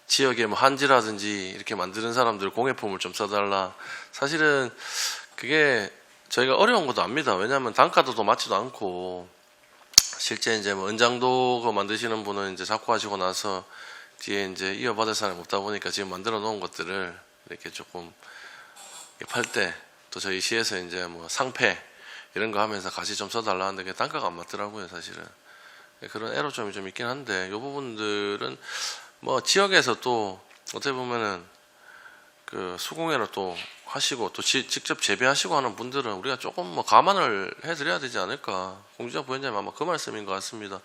지역에 뭐 한지라든지 이렇게 만드는 사람들 공예품을 좀 써달라. 사실은 그게 저희가 어려운 것도 압니다. 왜냐하면 단가도 더 맞지도 않고, 실제 이제 뭐 은장도 만드시는 분은 이제 자꾸 하시고 나서 뒤에 이제 이어받을 사람이 없다 보니까 지금 만들어 놓은 것들을 이렇게 조금 팔 때 또 저희 시에서 이제 뭐 상패 이런 거 하면서 같이 좀 써달라 하는데 그게 단가가 안 맞더라고요, 사실은. 그런 애로점이 좀 있긴 한데, 이 부분들은 뭐 지역에서 또 어떻게 보면은 그 수공예로 또 하시고 또 직접 재배하시고 하는 분들은 우리가 조금 뭐 감안을 해드려야 되지 않을까. 공진혁 부위원장님 아마 그 말씀인 것 같습니다.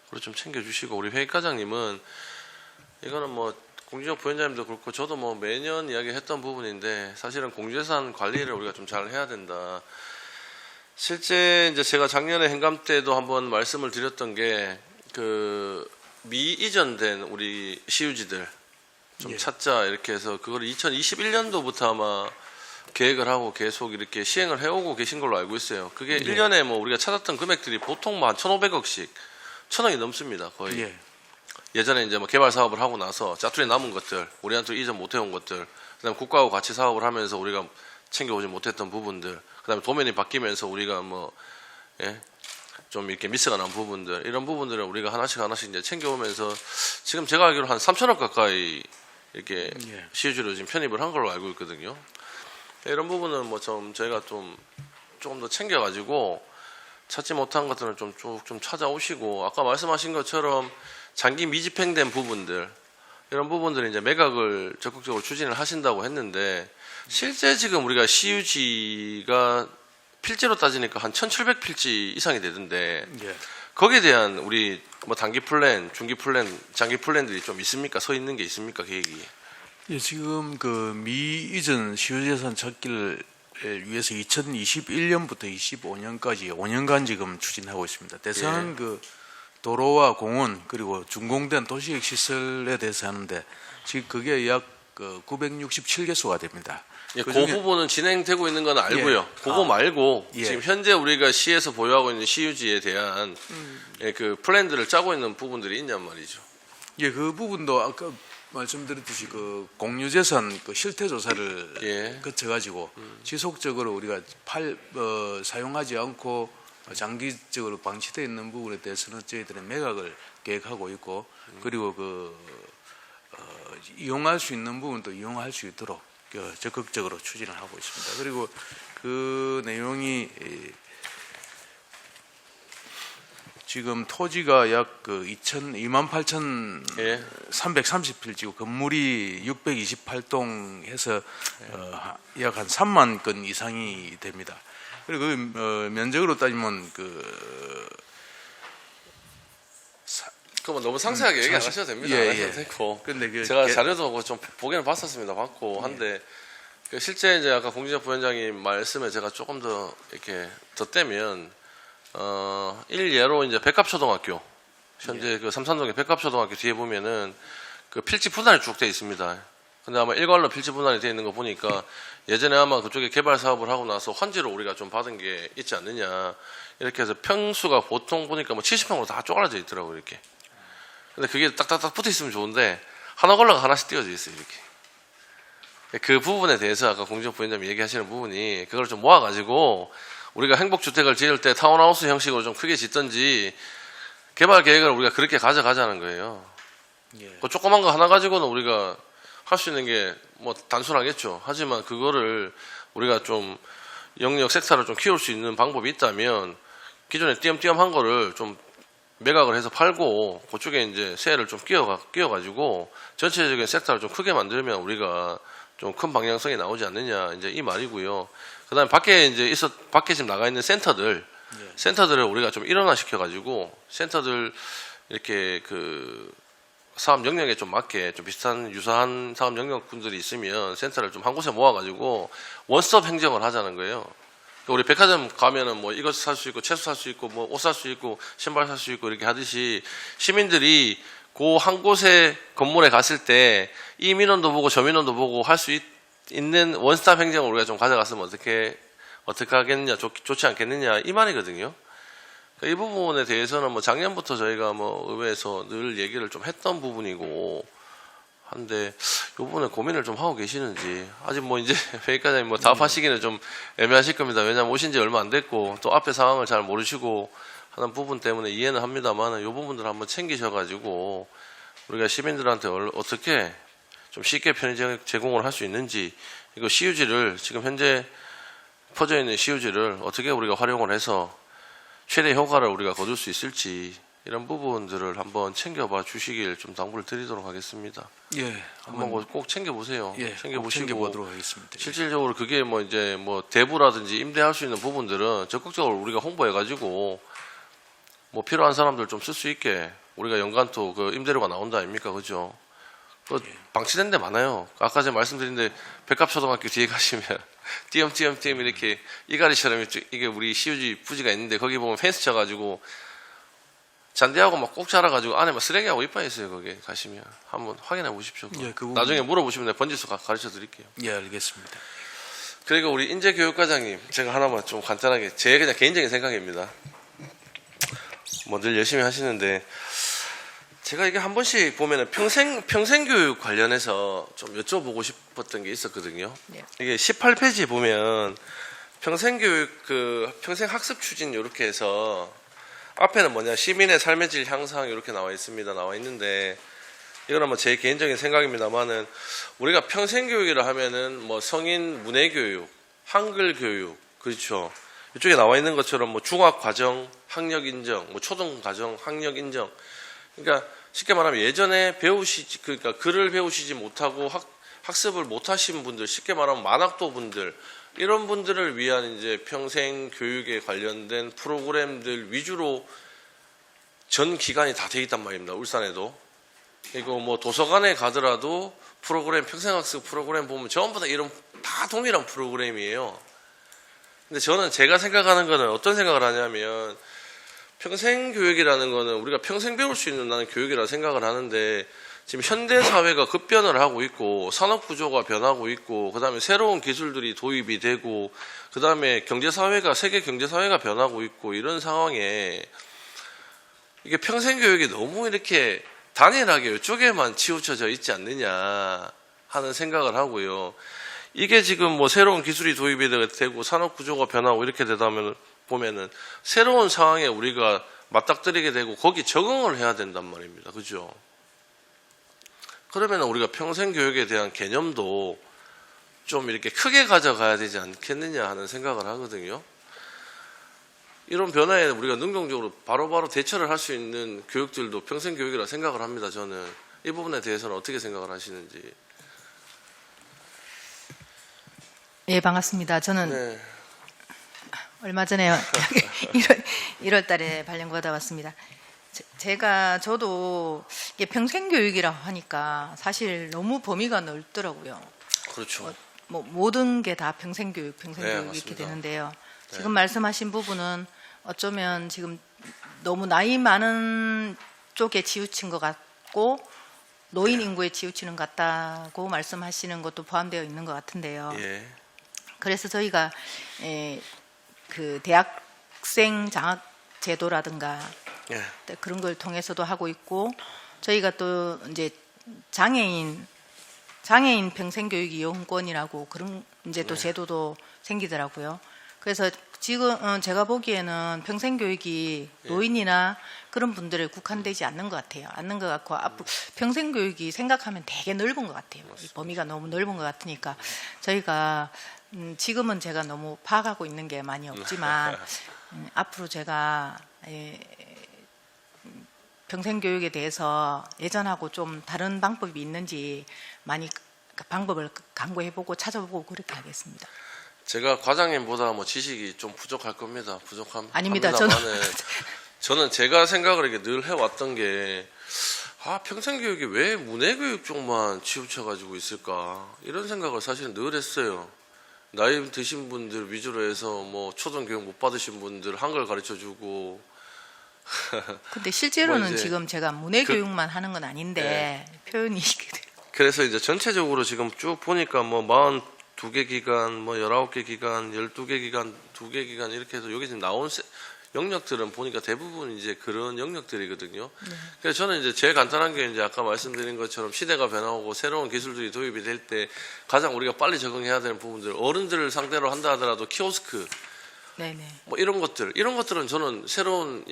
그걸 좀 챙겨주시고, 우리 회의과장님은 이거는 뭐 공진혁 부위원장님도 그렇고 저도 뭐 매년 이야기했던 부분인데, 사실은 공유재산 관리를 우리가 좀 잘 해야 된다. 실제 이제 제가 작년에 행감 때도 한번 말씀을 드렸던 게, 그 미이전된 우리 시유지들 좀 찾자 이렇게 해서 그걸 2021년도부터 아마 계획을 하고 계속 이렇게 시행을 해오고 계신 걸로 알고 있어요. 그게 1년에 뭐 우리가 찾았던 금액들이 보통 뭐 한 1,500억씩 1,000억이 넘습니다, 거의. 예전에 이제 뭐 개발 사업을 하고 나서 짜투리 남은 것들, 우리한테 이전 못 해온 것들, 그다음에 국가하고 같이 사업을 하면서 우리가 챙겨오지 못했던 부분들, 그다음에 도면이 바뀌면서 우리가 뭐 좀 이렇게 미스가 난 부분들, 이런 부분들을 우리가 하나씩 이제 챙겨오면서 지금 제가 알기로 한 3,000억 가까이 이렇게 시유지로 지금 편입을 한 걸로 알고 있거든요. 이런 부분은 뭐 좀 저희가 좀 조금 더 챙겨가지고 찾지 못한 것들은 좀 쭉 좀 찾아오시고, 아까 말씀하신 것처럼 장기 미집행된 부분들, 이런 부분들은 이제 매각을 적극적으로 추진을 하신다고 했는데, 실제 지금 우리가 시유지가 필지로 따지니까 한 1,700필지 이상이 되던데, 거기에 대한 우리 뭐 단기 플랜, 중기 플랜, 장기 플랜들이 좀 있습니까? 서 있는 게 있습니까? 계획이? 예, 지금 그 미이전 시유재산 찾기를 위해서 2021년부터 25년까지 5년간 지금 추진하고 있습니다. 대상은 그 도로와 공원 그리고 준공된 도시적 시설에 대해서 하는데, 지금 그게 약 967개소가 됩니다. 그 부분은 진행되고 있는 건 알고요. 그거 말고 지금 현재 우리가 시에서 보유하고 있는 시유지에 대한 그 플랜들을 짜고 있는 부분들이 있냔 말이죠. 예, 그 부분도 아까 말씀드렸듯이 그 공유재산 그 실태 조사를 거쳐가지고 지속적으로 우리가 사용하지 않고 장기적으로 방치되어 있는 부분에 대해서는 저희들은 매각을 계획하고 있고, 그리고 이용할 수 있는 부분도 이용할 수 있도록 적극적으로 추진을 하고 있습니다. 그리고 그 내용이 지금 토지가 약 28,330필지고 건물이 628동 해서 약 한 3만 건 이상이 됩니다. 그리고 면적으로 따지면 그럼 너무 상세하게 얘기 안 하셔도 됩니다. 안 하셔도 되고. 근데 제가 자료도 좀 보기는 봤었습니다. 봤고 한데, 실제 이제 아까 공진혁 부위원장님 말씀에 제가 조금 더 이렇게 덧대면, 일예로 이제 백합초등학교, 현재 그 삼산동의 백합초등학교 뒤에 보면은 그 필지 분할이 쭉 돼 있습니다. 근데 아마 일괄로 필지 분할이 돼 있는 거 보니까 예전에 아마 그쪽에 개발 사업을 하고 나서 환지로 우리가 좀 받은 게 있지 않느냐. 이렇게 해서 평수가 보통 보니까 뭐 70평으로 다 쪼그라져 있더라고요, 이렇게. 근데 그게 딱딱딱 붙어 있으면 좋은데 하나 걸러가 하나씩 띄어져 있어요, 이렇게. 그 부분에 대해서 아까 공진혁 부위원장님 얘기하시는 부분이, 그걸 좀 모아가지고 우리가 행복주택을 지을 때 타운하우스 형식으로 좀 크게 짓든지 개발 계획을 우리가 그렇게 가져가자는 거예요. 그 조그만 거 하나 가지고는 우리가 할 수 있는 게 뭐 단순하겠죠. 하지만 그거를 우리가 좀 영역 섹터를 좀 키울 수 있는 방법이 있다면 기존에 띄엄띄엄한 거를 좀 매각을 해서 팔고 그쪽에 이제 세를 좀 끼워가지고 전체적인 섹터를 좀 크게 만들면 우리가 좀 큰 방향성이 나오지 않느냐, 이제 이 말이고요. 그다음에 밖에 지금 나가 있는 센터들을 우리가 좀 일원화시켜 가지고 센터들 이렇게 그 사업 영역에 좀 맞게 좀 비슷한 유사한 사업 영역분들이 있으면 센터를 좀 한 곳에 모아 가지고 원스톱 행정을 하자는 거예요. 우리 백화점 가면은 뭐 이것 살 수 있고 채소 살 수 있고 뭐 옷 살 수 있고 신발 살 수 있고 이렇게 하듯이 시민들이 그 한 곳에 건물에 갔을 때 이 민원도 보고 저 민원도 보고 할 수 있는 원스톱 행정을 우리가 좀 가져갔으면 어떻게 하겠느냐, 좋지 않겠느냐 이 말이거든요. 이 부분에 대해서는 뭐 작년부터 저희가 뭐 의회에서 늘 얘기를 좀 했던 부분이고 한데 이 부분에 고민을 좀 하고 계시는지 아직 뭐 이제 회의과장님 뭐 답하시기는 좀 애매하실 겁니다. 왜냐하면 오신 지 얼마 안 됐고 또 앞에 상황을 잘 모르시고 하는 부분 때문에 이해는 합니다만 이 부분들 한번 챙기셔가지고 우리가 시민들한테 어떻게 좀 쉽게 편의 제공을 할 수 있는지 이거 CUG를 지금 현재 퍼져 있는 CUG를 어떻게 우리가 활용을 해서 최대 효과를 우리가 거둘 수 있을지 이런 부분들을 한번 챙겨봐 주시길 좀 당부를 드리도록 하겠습니다. 예, 한번 꼭 챙겨보세요. 예, 챙겨보시고 챙겨보도록 하겠습니다. 예. 실질적으로 그게 뭐 이제 뭐 대부라든지 임대할 수 있는 부분들은 적극적으로 우리가 홍보해가지고 뭐 필요한 사람들 좀 쓸 수 있게 우리가 연간 또 그 임대료가 나온다 아닙니까, 그죠? 그 방치된 데 많아요. 아까 제가 말씀드린 데 백합초등학교 뒤에 가시면 띄엄띄엄 이렇게 이가리처럼 이게 우리 CUG 부지가 있는데 거기 보면 펜스 쳐가지고 잔디하고 막 꼭 자라가지고 안에 막 쓰레기하고 이빨 있어요. 거기 가시면 한번 확인해 보십시오. 예, 그 부분- 나중에 물어보시면 내가 번지수 가르쳐 드릴게요. 예, 알겠습니다. 그리고 우리 인재교육과장님 제가 하나만 좀 간단하게 제 그냥 개인적인 생각입니다. 뭐 늘 열심히 하시는데 제가 이게 한 번씩 보면은 평생교육 관련해서 좀 여쭤보고 싶었던 게 있었거든요. 네. 이게 18페이지 보면 평생교육 평생학습 추진 이렇게 해서 앞에는 뭐냐 시민의 삶의 질 향상 이렇게 나와 있는데 이거는 뭐 제 개인적인 생각입니다만은 우리가 평생교육이라 하면은 뭐 성인 문해교육, 한글교육 그렇죠. 이쪽에 나와 있는 것처럼 뭐 중학과정 학력 인정, 뭐 초등과정 학력 인정. 그러니까 쉽게 말하면 예전에 그러니까 글을 배우시지 못하고 학습을 못하신 분들, 쉽게 말하면 만학도 분들 이런 분들을 위한 이제 평생 교육에 관련된 프로그램들 위주로 전 기간이 다 돼 있단 말입니다. 울산에도. 이거 뭐 도서관에 가더라도 평생학습 프로그램 보면 전부 다 다 동일한 프로그램이에요. 근데 저는 제가 생각하는 거는 어떤 생각을 하냐면 평생 교육이라는 거는 우리가 평생 배울 수 있는 나는 교육이라 생각을 하는데 지금 현대 사회가 급변을 하고 있고 산업 구조가 변하고 있고 그다음에 새로운 기술들이 도입이 되고 그다음에 세계 경제 사회가 변하고 있고 이런 상황에 이게 평생 교육이 너무 이렇게 단일하게 이쪽에만 치우쳐져 있지 않느냐 하는 생각을 하고요. 이게 지금 뭐 새로운 기술이 도입이 되고 산업 구조가 변하고 이렇게 되다 보면은 새로운 상황에 우리가 맞닥뜨리게 되고 거기 적응을 해야 된단 말입니다. 그죠? 그러면 우리가 평생 교육에 대한 개념도 좀 이렇게 크게 가져가야 되지 않겠느냐 하는 생각을 하거든요. 이런 변화에 우리가 능동적으로 바로바로 대처를 할 수 있는 교육들도 평생 교육이라 생각을 합니다. 저는 이 부분에 대해서는 어떻게 생각을 하시는지. 예, 반갑습니다. 저는 네. 얼마 전에 1월 달에 발령 받아왔습니다. 저도 이게 평생교육이라고 하니까 사실 너무 범위가 넓더라고요. 그렇죠. 뭐 모든 게 다 평생교육 네, 이렇게 맞습니다. 되는데요. 네. 지금 말씀하신 부분은 어쩌면 지금 너무 나이 많은 쪽에 치우친 것 같고 노인 인구에 치우치는 것 같다고 말씀하시는 것도 포함되어 있는 것 같은데요. 예. 그래서 저희가 그 대학생 장학 제도라든가 예. 그런 걸 통해서도 하고 있고 저희가 또 이제 장애인 평생교육 이용권이라고 그런 이제 또 제도도 생기더라고요. 그래서 지금 제가 보기에는 평생교육이 노인이나 그런 분들에 국한되지 않는 것 같아요. 않는 것 같고 앞으로 평생교육이 생각하면 되게 넓은 것 같아요. 이 범위가 너무 넓은 것 같으니까 저희가 지금은 제가 너무 파악하고 있는 게 많이 없지만 앞으로 제가 평생교육에 대해서 예전하고 좀 다른 방법이 있는지 많이 방법을 강구해보고 찾아보고 그렇게 하겠습니다. 제가 과장님보다 뭐 지식이 좀 부족할 겁니다. 아닙니다. 저는 제가 생각을 이렇게 늘 해왔던 게 평생교육이 왜 문해교육 쪽만 치우쳐가지고 있을까 이런 생각을 사실 늘 했어요. 나이 드신 분들 위주로 해서 뭐 초등교육 못 받으신 분들 한글 가르쳐주고. 근데 실제로는 이제 지금 제가 문해교육만 하는 건 아닌데 표현이 그래서 이제 전체적으로 지금 쭉 보니까 뭐 42개 기관, 뭐 19개 기관, 12개 기관, 2개 기관 이렇게 해서 여기 지금 나온 영역들은 보니까 대부분 이제 그런 영역들이거든요. 그래서 저는 이제 제일 간단한 게 이제 아까 말씀드린 것처럼 시대가 변화하고 새로운 기술들이 도입이 될 때 가장 우리가 빨리 적응해야 되는 부분들, 어른들을 상대로 한다 하더라도 키오스크, 네네. 뭐 이런 것들은 저는 새로운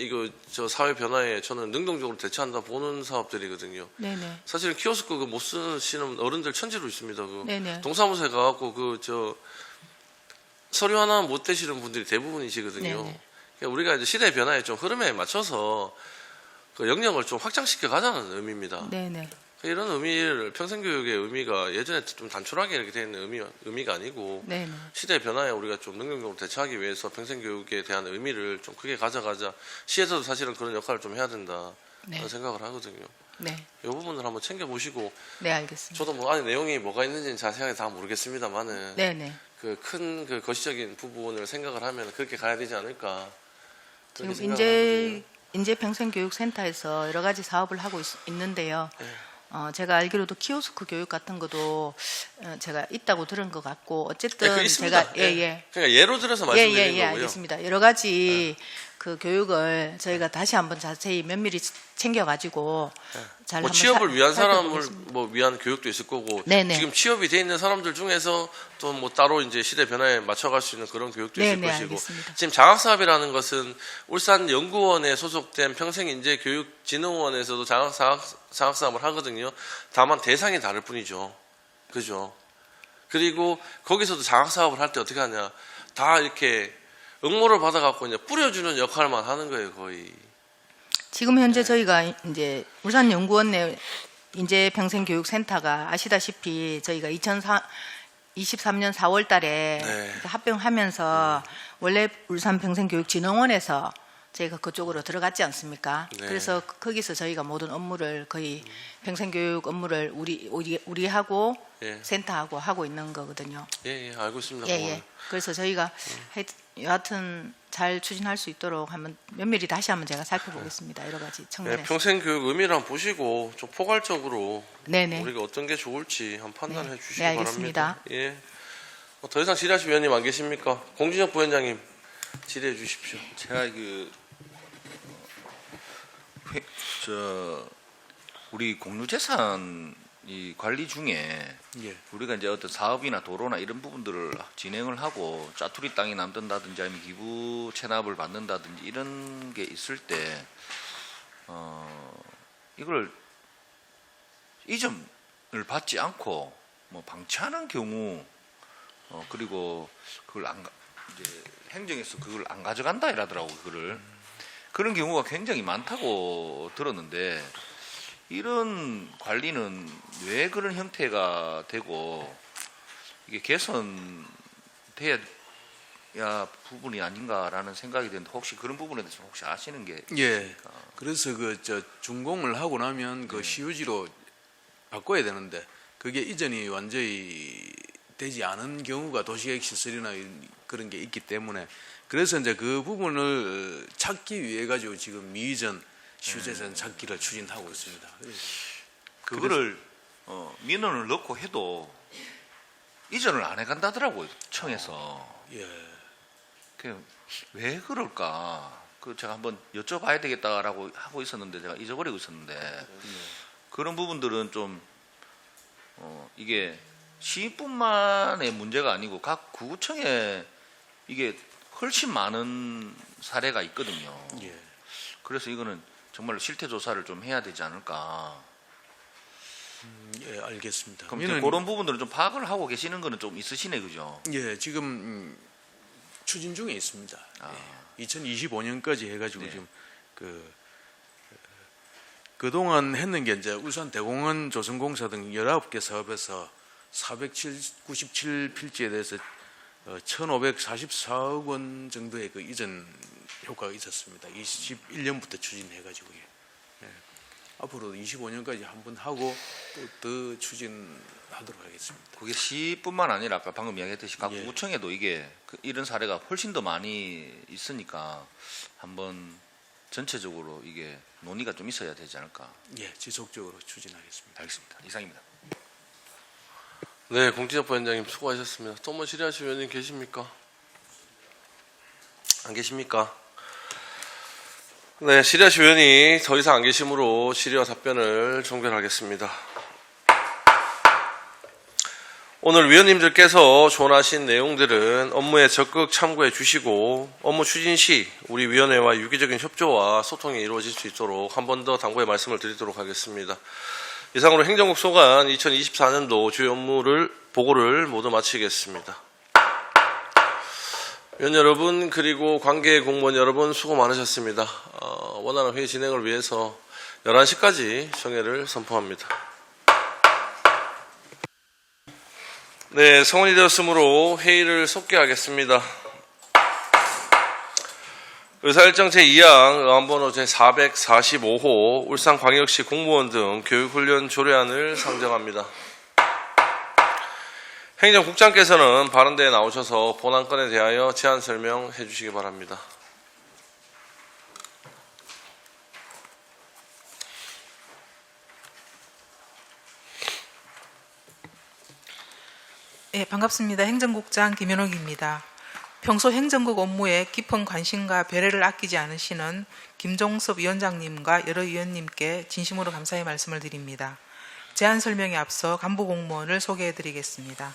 저 사회 변화에 저는 능동적으로 대처한다 보는 사업들이거든요. 네네. 사실은 키오스크 못 쓰시는 어른들 천지로 있습니다. 네네. 동사무소에 가갖고 서류 하나 못 대시는 분들이 대부분이시거든요. 네네. 그러니까 우리가 이제 시대의 변화에 좀 흐름에 맞춰서 그 영역을 좀 확장시켜 가자는 의미입니다. 네네. 이런 의미를 평생교육의 의미가 예전에 좀 단촐하게 이렇게 되어 있는 의미가 아니고 네네. 시대의 변화에 우리가 좀 능동적으로 대처하기 위해서 평생교육에 대한 의미를 좀 크게 가져가자. 시에서도 사실은 그런 역할을 좀 해야 된다. 네. 그런 생각을 하거든요. 네. 이 부분을 한번 챙겨보시고 네, 알겠습니다. 저도 뭐 안에 내용이 뭐가 있는지는 자세하게 다 모르겠습니다만은 네네. 그 큰 그 거시적인 부분을 생각을 하면 그렇게 가야 되지 않을까. 그렇게 지금 생각을 하거든요. 인재평생교육센터에서 여러 가지 사업을 하고 있는데요. 네. 제가 알기로도 키오스크 교육 같은 것도 제가 있다고 들은 것 같고 어쨌든 네, 그 있습니다. 제가 예예. 그러니까 예로 들어서 말씀드린 거고요. 알겠습니다. 여러 가지 그 교육을 저희가 다시 한번 자세히 면밀히 챙겨가지고 잘 뭐 한번 취업을 위한 사람을 살펴보겠습니다. 뭐 위한 교육도 있을 거고 네네. 지금 취업이 돼 있는 사람들 중에서 또 뭐 따로 이제 시대 변화에 맞춰갈 수 있는 그런 교육도 있을 네네, 것이고 알겠습니다. 지금 장학사업이라는 것은 울산 연구원에 소속된 평생인재교육진흥원에서도 장학사업을 하거든요. 다만 대상이 다를 뿐이죠. 그죠? 그리고 거기서도 장학사업을 할 때 어떻게 하냐? 다 이렇게 응모를 받아갖고 이제 뿌려주는 역할만 하는 거예요, 거의. 지금 현재 저희가 이제 울산연구원 내 인재평생교육센터가 아시다시피 저희가 2023년 4월 달에 네. 합병하면서 원래 울산평생교육진흥원에서 저희가 그쪽으로 들어갔지 않습니까? 네. 그래서 거기서 저희가 모든 업무를 거의 평생교육 업무를 우리하고 예. 센터하고 하고 있는 거거든요. 예, 알고 있습니다. 예, 그거는. 예. 그래서 저희가 여하튼 잘 추진할 수 있도록 한번 면밀히 다시 한번 제가 살펴보겠습니다. 여러 가지 네, 측면에서. 평생교육 의미를 한번 보시고 좀 포괄적으로 네네. 우리가 어떤 게 좋을지 한번 판단해 네. 주시기 네, 알겠습니다. 바랍니다. 예. 더 이상 질의하실 위원님 안 계십니까? 공진혁 부위원장님 질의해 주십시오. 제가 우리 공유재산 이 관리 중에 예. 우리가 이제 어떤 사업이나 도로나 이런 부분들을 진행을 하고 짜투리 땅이 남든다든지 아니면 기부 체납을 받는다든지 이런 게 있을 때 이걸 이점을 받지 않고 뭐 방치하는 경우 그리고 그걸 이제 행정에서 그걸 안 가져간다 이라더라고 그거를 그런 경우가 굉장히 많다고 들었는데. 이런 관리는 왜 그런 형태가 되고 이게 개선돼야 부분이 아닌가라는 생각이 드는데 혹시 그런 부분에 대해서 혹시 아시는 게 예. 있습니까? 그래서 준공을 하고 나면 그 시유지로 바꿔야 되는데 그게 이전이 완전히 되지 않은 경우가 도시계획시설이나 그런 게 있기 때문에 그래서 이제 그 부분을 찾기 위해 가지고 지금 미의전 시유재산 찾기를 추진하고 있습니다. 그거를 민원을 넣고 해도 이전을 안 해간다더라고요 청에서. 예. 왜 그럴까? 그 제가 한번 여쭤봐야 되겠다라고 하고 있었는데 제가 잊어버리고 있었는데 그런 부분들은 좀 이게 시뿐만의 문제가 아니고 각 구구청에 이게 훨씬 많은 사례가 있거든요. 예. 그래서 이거는 정말 실태 조사를 좀 해야 되지 않을까. 예, 알겠습니다. 그럼 이제 그런 부분들은 좀 파악을 하고 계시는 거는 좀 있으시네, 그죠? 예, 지금 추진 중에 있습니다. 예, 2025년까지 해가지고 네. 지금 그동안 했는 게 이제 울산 대공원 조성공사 등 19개 사업에서 497필지에 대해서 1,544억 원 정도의 그 이전 효과가 있었습니다. 21년부터 추진해가지고요. 예. 앞으로 25년까지 한번 하고 또 더 추진하도록 하겠습니다. 그게 시뿐만 아니라 아까 방금 이야기했듯이 각 예. 구청에도 이게 이런 사례가 훨씬 더 많이 있으니까 한번 전체적으로 이게 논의가 좀 있어야 되지 않을까. 예, 지속적으로 추진하겠습니다. 알겠습니다. 이상입니다. 네, 공진혁 위원장님 수고하셨습니다. 또 뭐 질의하실 위원님 계십니까? 안 계십니까? 네, 질의하실 위원이 더 이상 안 계시므로 질의와 답변을 종결하겠습니다. 오늘 위원님들께서 조언하신 내용들은 업무에 적극 참고해 주시고 업무 추진 시 우리 위원회와 유기적인 협조와 소통이 이루어질 수 있도록 한 번 더 당부의 말씀을 드리도록 하겠습니다. 이상으로 행정국 소관 2024년도 주요 업무를 보고를 모두 마치겠습니다. 위원 여러분 그리고 관계 공무원 여러분 수고 많으셨습니다. 원활한 회의 진행을 위해서 11시까지 정회를 선포합니다. 네, 성원이 되었으므로 회의를 속개하겠습니다. 의사일정 제2항 의안번호 제445호 울산광역시 공무원 등 교육훈련 조례안을 상정합니다. 행정국장께서는 발언대에 나오셔서 본안건에 대하여 제안 설명해 주시기 바랍니다. 네, 반갑습니다. 행정국장 김현옥입니다. 평소 행정국 업무에 깊은 관심과 배려를 아끼지 않으시는 김종섭 위원장님과 여러 위원님께 진심으로 감사의 말씀을 드립니다. 제안 설명에 앞서 간부 공무원을 소개해 드리겠습니다.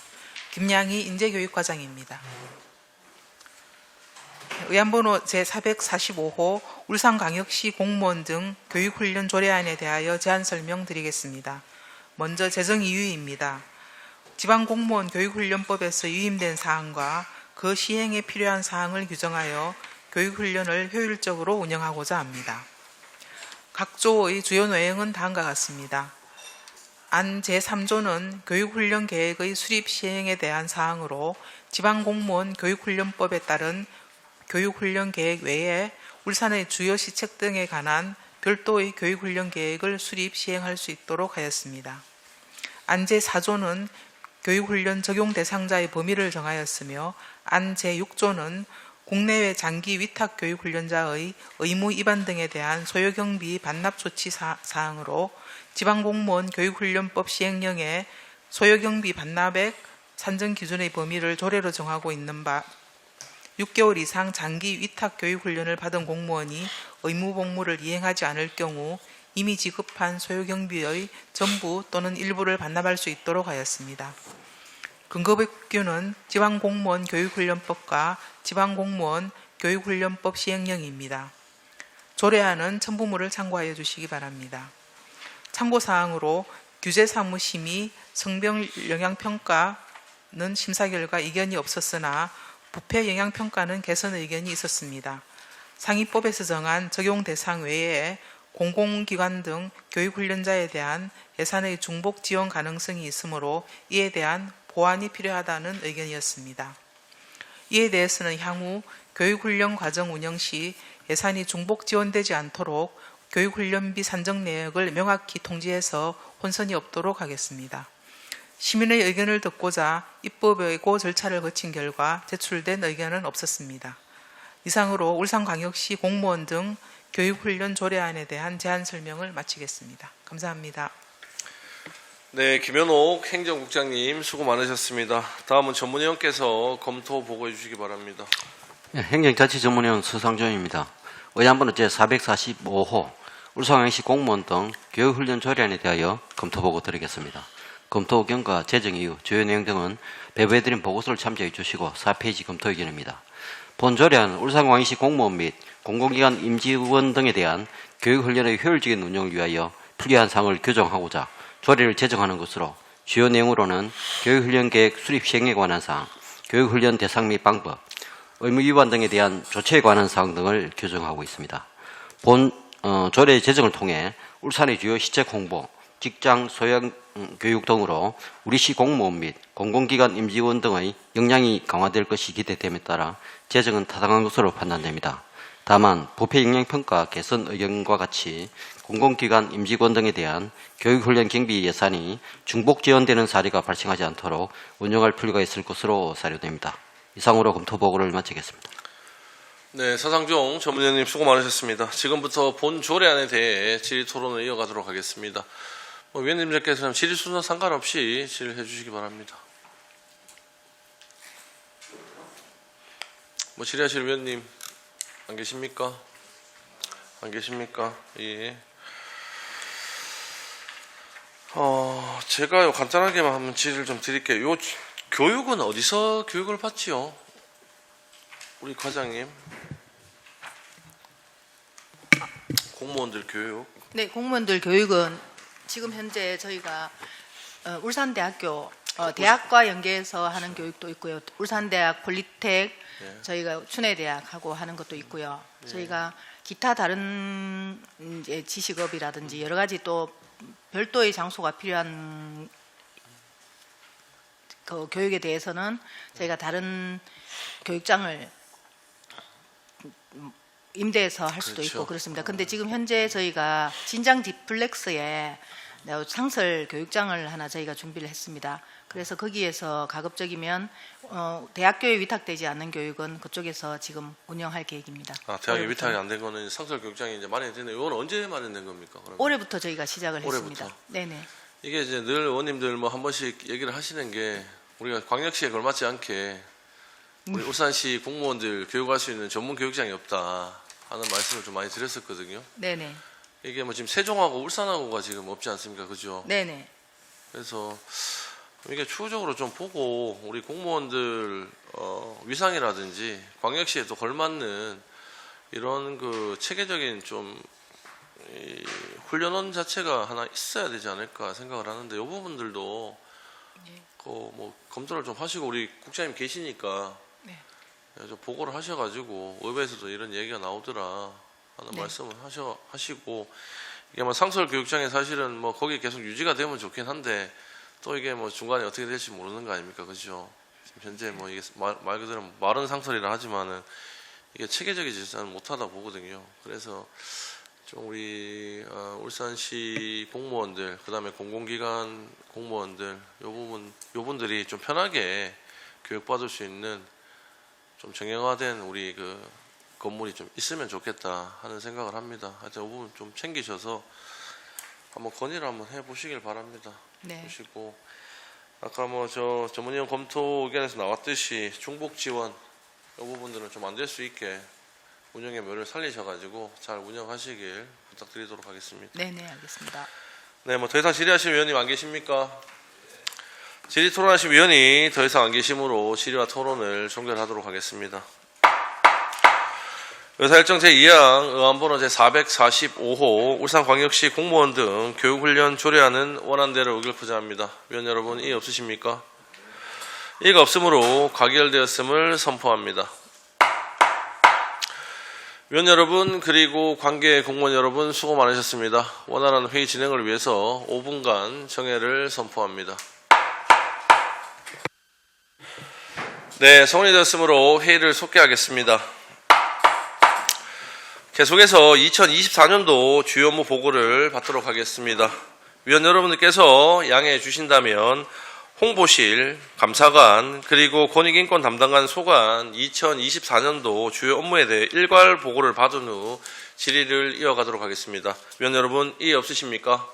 김양희 인재교육과장입니다. 의안번호 제445호 울산광역시 공무원 등 교육훈련 조례안에 대하여 제안 설명 드리겠습니다. 먼저 재정 이유입니다. 지방공무원 교육훈련법에서 유임된 사항과 그 시행에 필요한 사항을 규정하여 교육훈련을 효율적으로 운영하고자 합니다. 각 조의 주요 내용은 다음과 같습니다. 안 제3조는 교육훈련 계획의 수립 시행에 대한 사항으로 지방공무원 교육훈련법에 따른 교육훈련 계획 외에 울산의 주요 시책 등에 관한 별도의 교육훈련 계획을 수립 시행할 수 있도록 하였습니다. 안 제4조는 교육훈련 적용 대상자의 범위를 정하였으며 안 제6조는 국내외 장기 위탁 교육훈련자의 의무 위반 등에 대한 소요경비 반납 조치 사항으로 지방공무원 교육훈련법 시행령에 소요경비 반납액 산정 기준의 범위를 조례로 정하고 있는 바 6개월 이상 장기 위탁 교육훈련을 받은 공무원이 의무 복무를 이행하지 않을 경우 이미 지급한 소요경비의 전부 또는 일부를 반납할 수 있도록 하였습니다. 근거법규는 지방공무원 교육훈련법과 지방공무원 교육훈련법 시행령입니다. 조례안은 첨부물을 참고하여 주시기 바랍니다. 참고사항으로 규제사무심이 성병영향평가는 심사 결과 이견이 없었으나 부패영향평가는 개선 의견이 있었습니다. 상위법에서 정한 적용 대상 외에 공공기관 등 교육훈련자에 대한 예산의 중복 지원 가능성이 있으므로 이에 대한 보완이 필요하다는 의견이었습니다. 이에 대해서는 향후 교육훈련 과정 운영 시 예산이 중복 지원되지 않도록 교육훈련비 산정 내역을 명확히 통지해서 혼선이 없도록 하겠습니다. 시민의 의견을 듣고자 입법예고 절차를 거친 결과 제출된 의견은 없었습니다. 이상으로 울산광역시 공무원 등 교육훈련 조례안에 대한 제안 설명을 마치겠습니다. 감사합니다. 네, 김현옥 행정국장님 수고 많으셨습니다. 다음은 전문위원께서 검토 보고해 주시기 바랍니다. 행정자치전문위원 서상준입니다. 의안번호 제445호 울산광역시 공무원 등 교육훈련 조례안에 대하여 검토 보고 드리겠습니다. 검토 의견과 재정 이유, 주요 내용 등은 배부해드린 보고서를 참조해 주시고 4페이지 검토 의견입니다. 본 조례안은 울산광역시 공무원 및 공공기관 임직원 등에 대한 교육훈련의 효율적인 운영을 위하여 필요한 사항을 규정하고자 조례를 제정하는 것으로 주요 내용으로는 교육훈련 계획 수립 시행에 관한 사항, 교육훈련 대상 및 방법, 의무 위반 등에 대한 조치에 관한 사항 등을 규정하고 있습니다. 본 조례 제정을 통해 울산의 주요 시책 홍보, 직장 소양 교육 등으로 우리시 공무원 및 공공기관 임직원 등의 역량이 강화될 것이 기대됨에 따라 재정은 타당한 것으로 판단됩니다. 다만 부패 영향평가 개선 의견과 같이 공공기관 임직원 등에 대한 교육훈련 경비 예산이 중복 지원되는 사례가 발생하지 않도록 운영할 필요가 있을 것으로 사료됩니다. 이상으로 검토 보고를 마치겠습니다. 네, 서상종 전문위원님 수고 많으셨습니다. 지금부터 본 조례안에 대해 질의 토론을 이어가도록 하겠습니다. 위원님들께서는 질의 순서 상관없이 질의해 주시기 바랍니다. 질의하실 위원님 안 계십니까? 안 계십니까? 예. 제가 간단하게만 한번 질의를 좀 드릴게요. 요 교육은 어디서 교육을 받지요? 우리 과장님. 공무원들 교육. 네, 공무원들 교육은 지금 현재 저희가 울산대학교 대학과 연계해서 하는 교육도 있고요. 울산대학 폴리텍, 저희가 춘해대학하고 하는 것도 있고요. 저희가 기타 다른 이제 지식업이라든지 여러 가지 또 별도의 장소가 필요한 그 교육에 대해서는 저희가 다른 교육장을 임대해서 할 수도 있고 그렇습니다. 근데 지금 현재 저희가 진장 디플렉스에 상설 교육장을 하나 저희가 준비를 했습니다. 그래서 거기에서 가급적이면 대학교에 위탁되지 않는 교육은 그쪽에서 지금 운영할 계획입니다. 대학에 위탁이 안 된 거는 상설 교육장이 이제 마련되네요. 이건 언제 마련된 겁니까? 그러면? 올해부터 저희가 시작을 올해부터. 했습니다. 네네. 이게 이제 늘 의원님들 한 번씩 얘기를 하시는 게 우리가 광역시에 걸맞지 않게 우리 울산시 공무원들 교육할 수 있는 전문 교육장이 없다 하는 말씀을 좀 많이 드렸었거든요. 네네. 이게 지금 세종하고 울산하고가 지금 없지 않습니까? 그죠? 네네. 그래서 이게 추후적으로 좀 보고 우리 공무원들 위상이라든지 광역시에 또 걸맞는 이런 그 체계적인 좀 이 훈련원 자체가 하나 있어야 되지 않을까 생각을 하는데 이 부분들도 검토를 좀 하시고 우리 국장님 계시니까 좀 보고를 하셔가지고 의회에서도 이런 얘기가 나오더라 하는 말씀을 하시고 이게 상설 교육장에 사실은 거기 계속 유지가 되면 좋긴 한데 또 이게 중간에 어떻게 될지 모르는 거 아닙니까, 그죠? 현재 이게 말 그대로 마른 상설이라 하지만은 이게 체계적이지 못하다 보거든요. 그래서 좀 우리 울산시 공무원들, 그다음에 공공기관 공무원들 요분들이 좀 편하게 교육받을 수 있는 좀 정형화된 우리 그 건물이 좀 있으면 좋겠다 하는 생각을 합니다. 하여튼 이 부분 좀 챙기셔서 한번 건의를 한번 해보시길 바랍니다. 네. 보시고 아까 저 전문위원 검토 의견에서 나왔듯이 중복 지원 이 부분들은 좀 안 될 수 있게 운영의 묘를 살리셔가지고 잘 운영하시길 부탁드리도록 하겠습니다. 네네, 알겠습니다. 네, 더 이상 질의하실 위원님 안 계십니까? 질의 토론하실 위원이 더 이상 안 계시므로 질의와 토론을 종결하도록 하겠습니다. 의사일정 제2항 의안번호 제445호 울산광역시 공무원 등 교육훈련 조례안은 원안대로 의결코자 합니다. 위원 여러분 이의 없으십니까? 이의가 없으므로 가결되었음을 선포합니다. 위원 여러분 그리고 관계 공무원 여러분 수고 많으셨습니다. 원활한 회의 진행을 위해서 5분간 정회를 선포합니다. 네, 성원이 되었으므로 회의를 속개하겠습니다. 계속해서 2024년도 주요 업무 보고를 받도록 하겠습니다. 위원 여러분들께서 양해해 주신다면 홍보실, 감사관, 그리고 권익인권 담당관 소관 2024년도 주요 업무에 대해 일괄 보고를 받은 후 질의를 이어가도록 하겠습니다. 위원 여러분 이의 없으십니까?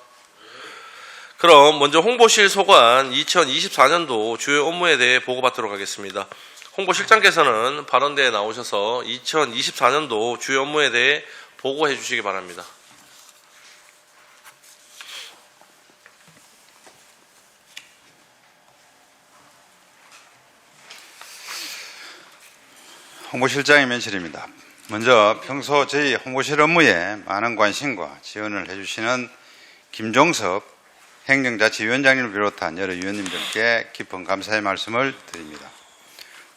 그럼 먼저 홍보실 소관 2024년도 주요 업무에 대해 보고받도록 하겠습니다. 홍보실장께서는 발언대에 나오셔서 2024년도 주요 업무에 대해 보고해 주시기 바랍니다. 홍보실장의 면실입니다. 먼저 평소 저희 홍보실 업무에 많은 관심과 지원을 해주시는 김종섭 행정자치위원장님을 비롯한 여러 위원님들께 깊은 감사의 말씀을 드립니다.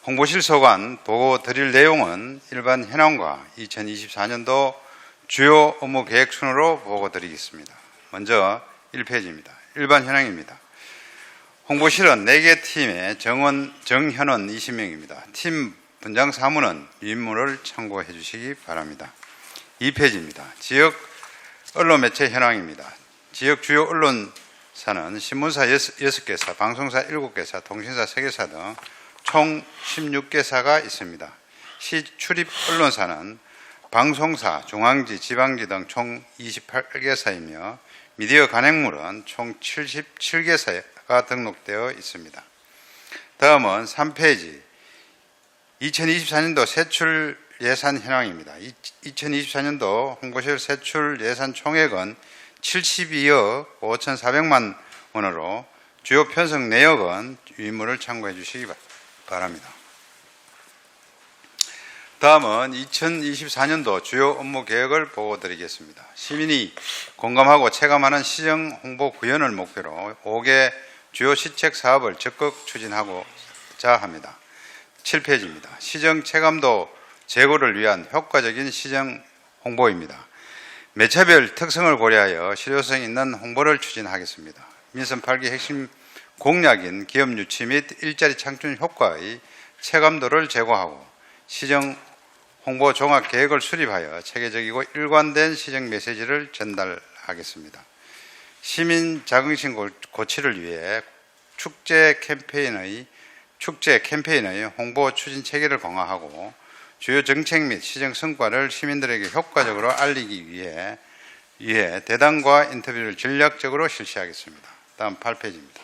홍보실 소관 보고 드릴 내용은 일반 현황과 2024년도 주요 업무 계획 순으로 보고 드리겠습니다. 먼저 1페이지입니다. 일반 현황입니다. 홍보실은 4개 팀의 정현원 20명입니다. 팀 분장 사무는 인물을 참고해 주시기 바랍니다. 2페이지입니다. 지역 언론 매체 현황입니다. 지역 주요 언론사는 신문사 6개사, 방송사 7개사, 통신사 3개사 등 총 16개사가 있습니다. 시 출입 언론사는 방송사, 중앙지, 지방지 등 총 28개사이며 미디어 간행물은 총 77개사가 등록되어 있습니다. 다음은 3페이지 2024년도 세출 예산 현황입니다. 2024년도 홍보실 세출 예산 총액은 72억 5,400만 원으로 주요 편성 내역은 위문을 참고해 주시기 바랍니다. 다음은 2024년도 주요 업무 계획을 보고드리겠습니다. 시민이 공감하고 체감하는 시정 홍보 구현을 목표로 5개 주요 시책 사업을 적극 추진하고자 합니다. 7페이지입니다. 시정 체감도 제고를 위한 효과적인 시정 홍보입니다. 매체별 특성을 고려하여 실효성 있는 홍보를 추진하겠습니다. 민선 8기 핵심 공약인 기업 유치 및 일자리 창출 효과의 체감도를 제고하고 시정 홍보 종합 계획을 수립하여 체계적이고 일관된 시정 메시지를 전달하겠습니다. 시민 자긍심 고취를 위해 축제 캠페인의 홍보 추진 체계를 강화하고 주요 정책 및 시정 성과를 시민들에게 효과적으로 알리기 위해 대담과 인터뷰를 전략적으로 실시하겠습니다. 다음 8페이지입니다.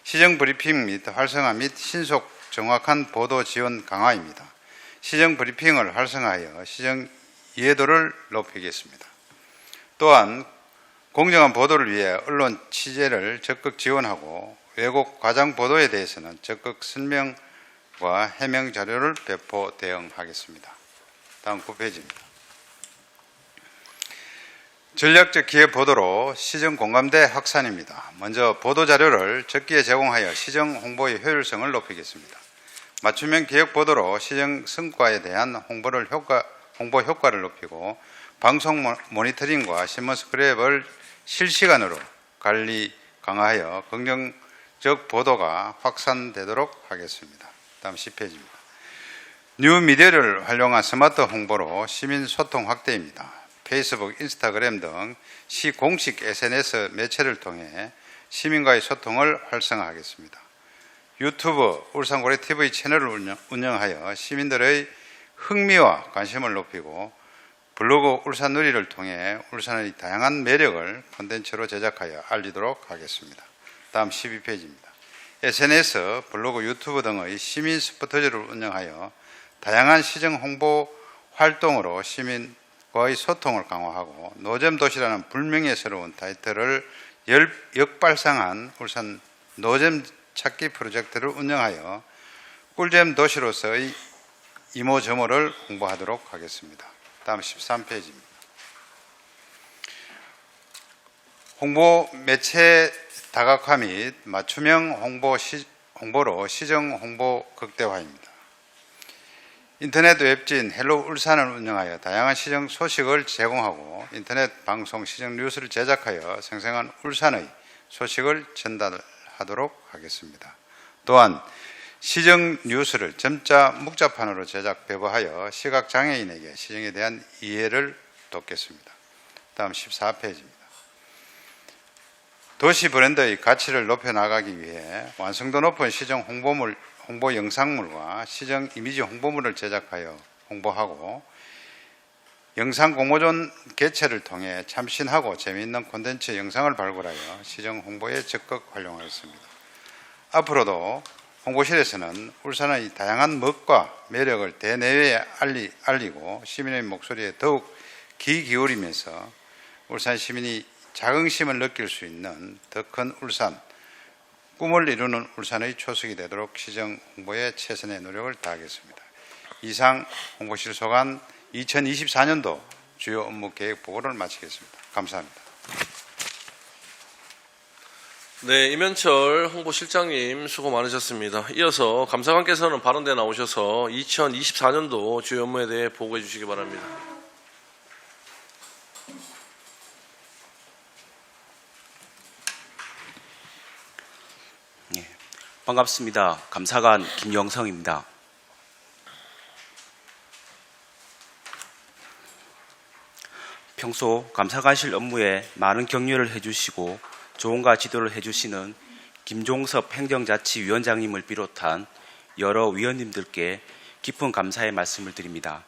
시정 브리핑 및 활성화 및 신속 정확한 보도 지원 강화입니다. 시정 브리핑을 활성화하여 시정 이해도를 높이겠습니다. 또한 공정한 보도를 위해 언론 취재를 적극 지원하고 왜곡 과장 보도에 대해서는 적극 설명과 해명 자료를 배포 대응하겠습니다. 다음 9페이지입니다. 전략적 기획 보도로 시정 공감대 확산입니다. 먼저 보도 자료를 적기에 제공하여 시정 홍보의 효율성을 높이겠습니다. 맞춤형 기획 보도로 시정 성과에 대한 홍보 효과를 높이고 방송 모니터링과 신문 스크랩을 실시간으로 관리 강화하여 긍정적 보도가 확산되도록 하겠습니다. 다음 10페이지입니다. 뉴미디어를 활용한 스마트 홍보로 시민 소통 확대입니다. 페이스북, 인스타그램 등 시 공식 SNS 매체를 통해 시민과의 소통을 활성화하겠습니다. 유튜브 울산고래TV 채널을 운영하여 시민들의 흥미와 관심을 높이고 블로그 울산누리를 통해 울산의 다양한 매력을 콘텐츠로 제작하여 알리도록 하겠습니다. 다음 12페이지입니다. SNS, 블로그, 유튜브 등의 시민 스포터즈를 운영하여 다양한 시정 홍보 활동으로 시민과의 소통을 강화하고 노잼 도시라는 불명예스러운 타이틀을 역발상한 울산 노잼 찾기 프로젝트를 운영하여 꿀잼 도시로서의 이모저모를 홍보하도록 하겠습니다. 다음 13페이지입니다. 홍보 매체 다각화 및 맞춤형 홍보로 시정 홍보 극대화입니다. 인터넷 웹진 헬로 울산을 운영하여 다양한 시정 소식을 제공하고 인터넷 방송 시정 뉴스를 제작하여 생생한 울산의 소식을 전달하도록 하겠습니다. 또한 시정 뉴스를 점자 묵자판으로 제작 배부하여 시각장애인에게 시정에 대한 이해를 돕겠습니다. 다음 14페이지입니다. 도시 브랜드의 가치를 높여나가기 위해 완성도 높은 시정 홍보 영상물과 시정 이미지 홍보물을 제작하여 홍보하고 영상 공모전 개최를 통해 참신하고 재미있는 콘텐츠 영상을 발굴하여 시정 홍보에 적극 활용하겠습니다. 앞으로도 홍보실에서는 울산의 다양한 멋과 매력을 대내외에 알리고 시민의 목소리에 더욱 귀 기울이면서 울산 시민이 자긍심을 느낄 수 있는 더 큰 울산, 꿈을 이루는 울산의 초석이 되도록 시정 홍보에 최선의 노력을 다하겠습니다. 이상 홍보실 소관 2024년도 주요 업무 계획 보고를 마치겠습니다. 감사합니다. 네, 이면철 홍보실장님 수고 많으셨습니다. 이어서 감사관께서는 발언대에 나오셔서 2024년도 주요 업무에 대해 보고해 주시기 바랍니다. 반갑습니다. 감사관 김영성입니다. 평소 감사관실 업무에 많은 격려를 해주시고 조언과 지도를 해주시는 김종섭 행정자치위원장님을 비롯한 여러 위원님들께 깊은 감사의 말씀을 드립니다.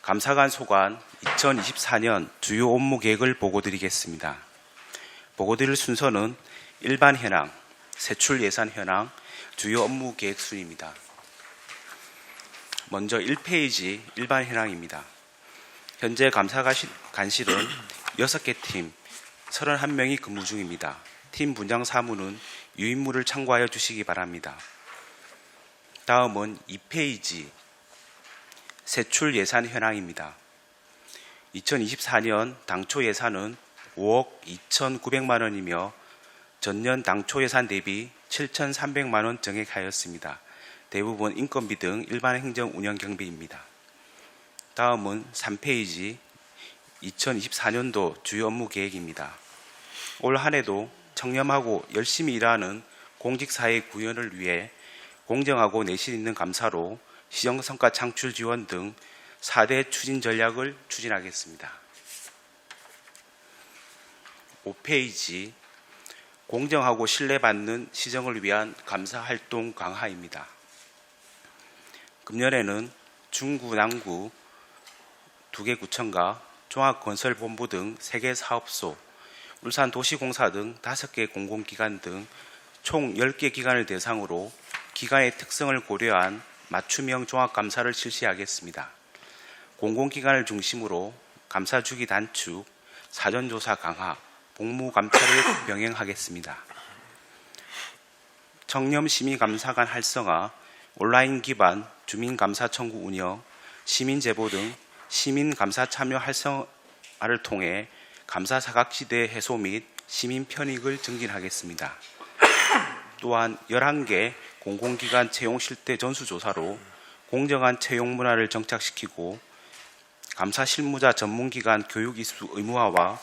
감사관 소관 2024년 주요 업무 계획을 보고드리겠습니다. 보고드릴 순서는 일반 현황, 세출 예산 현황, 주요 업무 계획 순입니다. 먼저 1페이지 일반 현황입니다. 현재 감사관실은 6개 팀 31명이 근무 중입니다. 팀 분장 사무는 유인물을 참고하여 주시기 바랍니다. 다음은 2페이지 세출 예산 현황입니다. 2024년 당초 예산은 5억 2,900만 원이며 전년 당초 예산 대비 7,300만 원 증액하였습니다. 대부분 인건비 등 일반 행정 운영 경비입니다. 다음은 3페이지 2024년도 주요 업무 계획입니다. 올 한 해도 청렴하고 열심히 일하는 공직사회 구현을 위해 공정하고 내실 있는 감사로 시정성과 창출 지원 등 4대 추진 전략을 추진하겠습니다. 5페이지 공정하고 신뢰받는 시정을 위한 감사활동 강화입니다. 금년에는 중구, 남구 2개 구청과 종합건설본부 등 3개 사업소, 울산도시공사 등 5개 공공기관 등 총 10개 기관을 대상으로 기관의 특성을 고려한 맞춤형 종합감사를 실시하겠습니다. 공공기관을 중심으로 감사주기 단축, 사전조사 강화, 복무감찰을 병행하겠습니다. 청렴시민감사관 활성화, 온라인 기반 주민감사 청구 운영, 시민제보 등 시민감사 참여 활성화를 통해 감사 사각지대 해소 및 시민 편익을 증진하겠습니다. 또한 11개 공공기관 채용 실태 전수조사로 공정한 채용 문화를 정착시키고 감사 실무자 전문기관 교육 입수 의무화와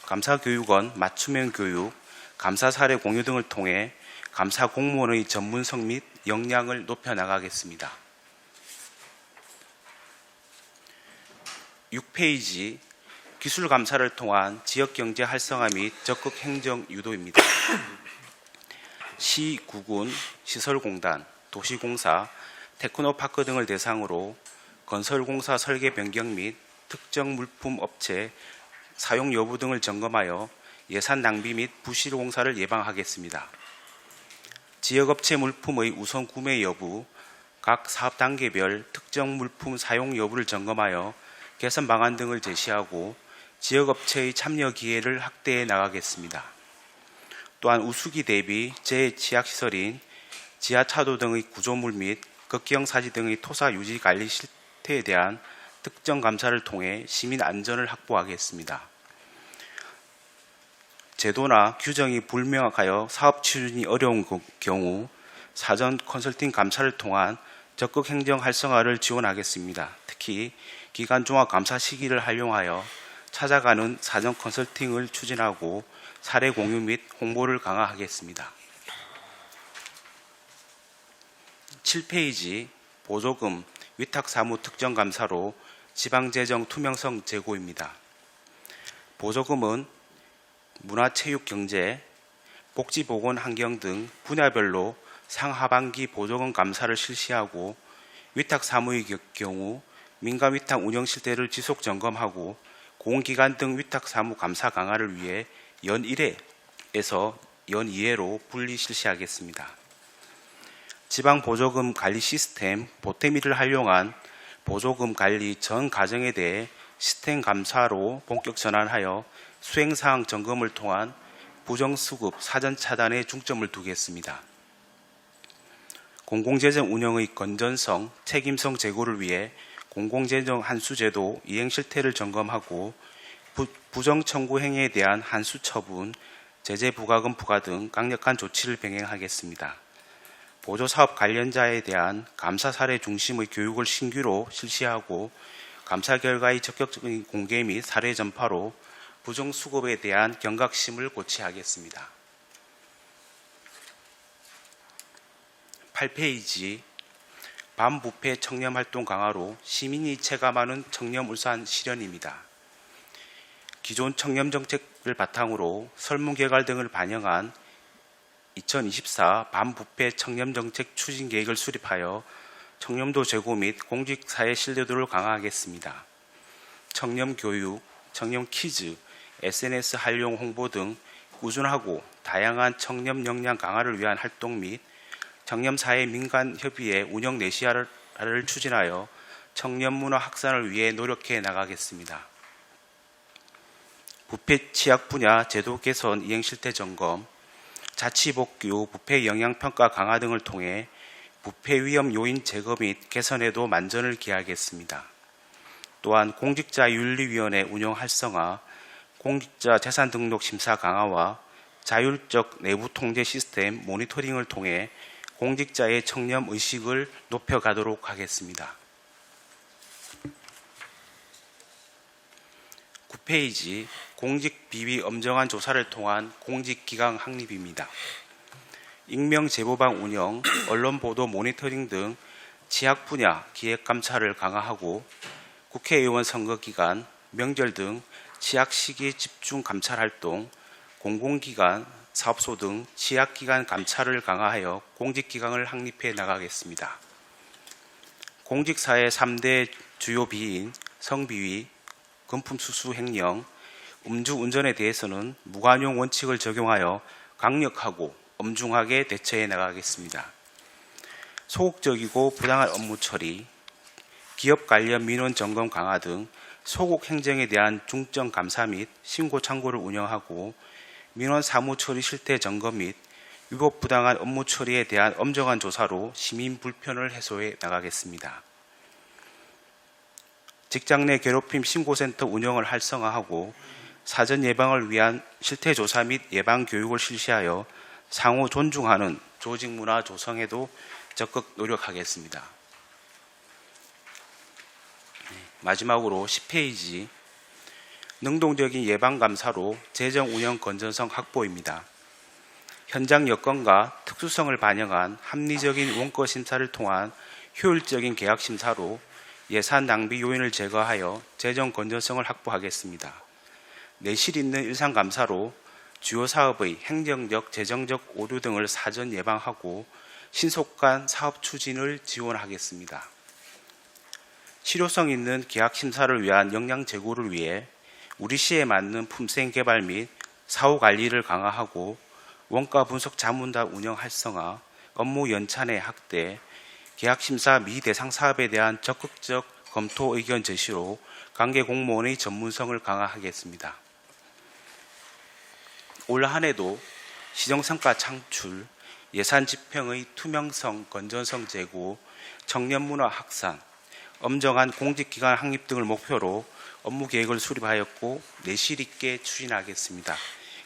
감사교육원 맞춤형 교육, 감사 사례 공유 등을 통해 감사 공무원의 전문성 및 역량을 높여나가겠습니다. 6페이지 기술감사를 통한 지역경제 활성화 및 적극 행정 유도입니다. 시, 구군, 시설공단, 도시공사, 테크노파크 등을 대상으로 건설공사 설계 변경 및 특정 물품 업체 사용 여부 등을 점검하여 예산 낭비 및 부실 공사를 예방하겠습니다. 지역업체 물품의 우선 구매 여부, 각 사업 단계별 특정 물품 사용 여부를 점검하여 개선 방안 등을 제시하고 지역업체의 참여 기회를 확대해 나가겠습니다. 또한 우수기 대비 재취약시설인 지하차도 등의 구조물 및 극기형사지 등의 토사 유지 관리 실태에 대한 특정 감사를 통해 시민 안전을 확보하겠습니다. 제도나 규정이 불명확하여 사업 추진이 어려운 경우 사전 컨설팅 감사를 통한 적극 행정 활성화를 지원하겠습니다. 특히 기관 종합 감사 시기를 활용하여 찾아가는 사전 컨설팅을 추진하고 사례 공유 및 홍보를 강화하겠습니다. 7페이지 보조금 위탁사무 특정 감사로 지방재정 투명성 제고입니다. 보조금은 문화체육경제, 복지보건환경 등 분야별로 상하반기 보조금 감사를 실시하고 위탁사무의 경우 민간 위탁 운영 실태를 지속 점검하고 공기관 등 위탁사무 감사 강화를 위해 연 1회에서 연 2회로 분리 실시하겠습니다. 지방보조금 관리 시스템 보태미를 활용한 보조금 관리 전 과정에 대해 시스템 감사로 본격 전환하여 수행사항 점검을 통한 부정수급 사전 차단에 중점을 두겠습니다. 공공재정 운영의 건전성, 책임성 제고를 위해 공공재정 한수제도 이행 실태를 점검하고 부정 청구 행위에 대한 한수 처분, 제재 부과금 부과 등 강력한 조치를 병행하겠습니다. 보조사업 관련자에 대한 감사 사례 중심의 교육을 신규로 실시하고 감사 결과의 적극적인 공개 및 사례 전파로 부정수급에 대한 경각심을 고취하겠습니다. 8페이지 반부패 청렴 활동 강화로 시민이 체감하는 청렴 울산 실현입니다. 기존 청렴 정책을 바탕으로 설문개괄 등을 반영한 2024 반부패 청렴 정책 추진 계획을 수립하여 청렴도 제고 및 공직사회 신뢰도를 강화하겠습니다. 청렴 교육, 청렴 퀴즈, SNS 활용 홍보 등 꾸준하고 다양한 청렴 역량 강화를 위한 활동 및 청렴사회 민간협의회 운영 내시화를 추진하여 청렴문화 확산을 위해 노력해 나가겠습니다. 부패 취약 분야 제도 개선 이행 실태 점검, 자치복규, 부패 영향평가 강화 등을 통해 부패 위험 요인 제거 및 개선에도 만전을 기하겠습니다. 또한 공직자윤리위원회 운영 활성화, 공직자 재산 등록 심사 강화와 자율적 내부 통제 시스템 모니터링을 통해 공직자의 청렴 의식을 높여가도록 하겠습니다. 9페이지 공직 비위 엄정한 조사를 통한 공직기강 확립입니다. 익명 제보방 운영, 언론 보도 모니터링 등 취약 분야 기획 감찰을 강화하고 국회의원 선거 기간, 명절 등 취약 시기 집중 감찰 활동, 공공기관, 사업소 등 취약기관 감찰을 강화하여 공직기강을 확립해 나가겠습니다. 공직사회 3대 주요 비인, 성비위, 금품수수 횡령, 음주운전에 대해서는 무관용 원칙을 적용하여 강력하고 엄중하게 대처해 나가겠습니다. 소극적이고 부당한 업무 처리, 기업 관련 민원 점검 강화 등 소극 행정에 대한 중점 감사 및 신고 창구를 운영하고 민원 사무 처리 실태 점검 및 위법 부당한 업무 처리에 대한 엄정한 조사로 시민 불편을 해소해 나가겠습니다. 직장 내 괴롭힘 신고센터 운영을 활성화하고 사전 예방을 위한 실태 조사 및 예방 교육을 실시하여 상호 존중하는 조직 문화 조성에도 적극 노력하겠습니다. 마지막으로 10페이지 능동적인 예방 감사로 재정 운영 건전성 확보입니다. 현장 여건과 특수성을 반영한 합리적인 원가 심사를 통한 효율적인 계약 심사로 예산 낭비 요인을 제거하여 재정 건전성을 확보하겠습니다. 내실 있는 일상 감사로 주요 사업의 행정적, 재정적 오류 등을 사전 예방하고 신속한 사업 추진을 지원하겠습니다. 실효성 있는 계약 심사를 위한 역량 제고를 위해 우리 시에 맞는 품생 개발 및 사후 관리를 강화하고 원가 분석 자문단 운영 활성화, 업무 연찬의 확대, 계약 심사 미대상 사업에 대한 적극적 검토 의견 제시로 관계 공무원의 전문성을 강화하겠습니다. 올 한 해도 시정성과 창출, 예산 집행의 투명성, 건전성 제고, 청년문화 확산, 엄정한 공직기관 확립 등을 목표로 업무 계획을 수립하였고 내실 있게 추진하겠습니다.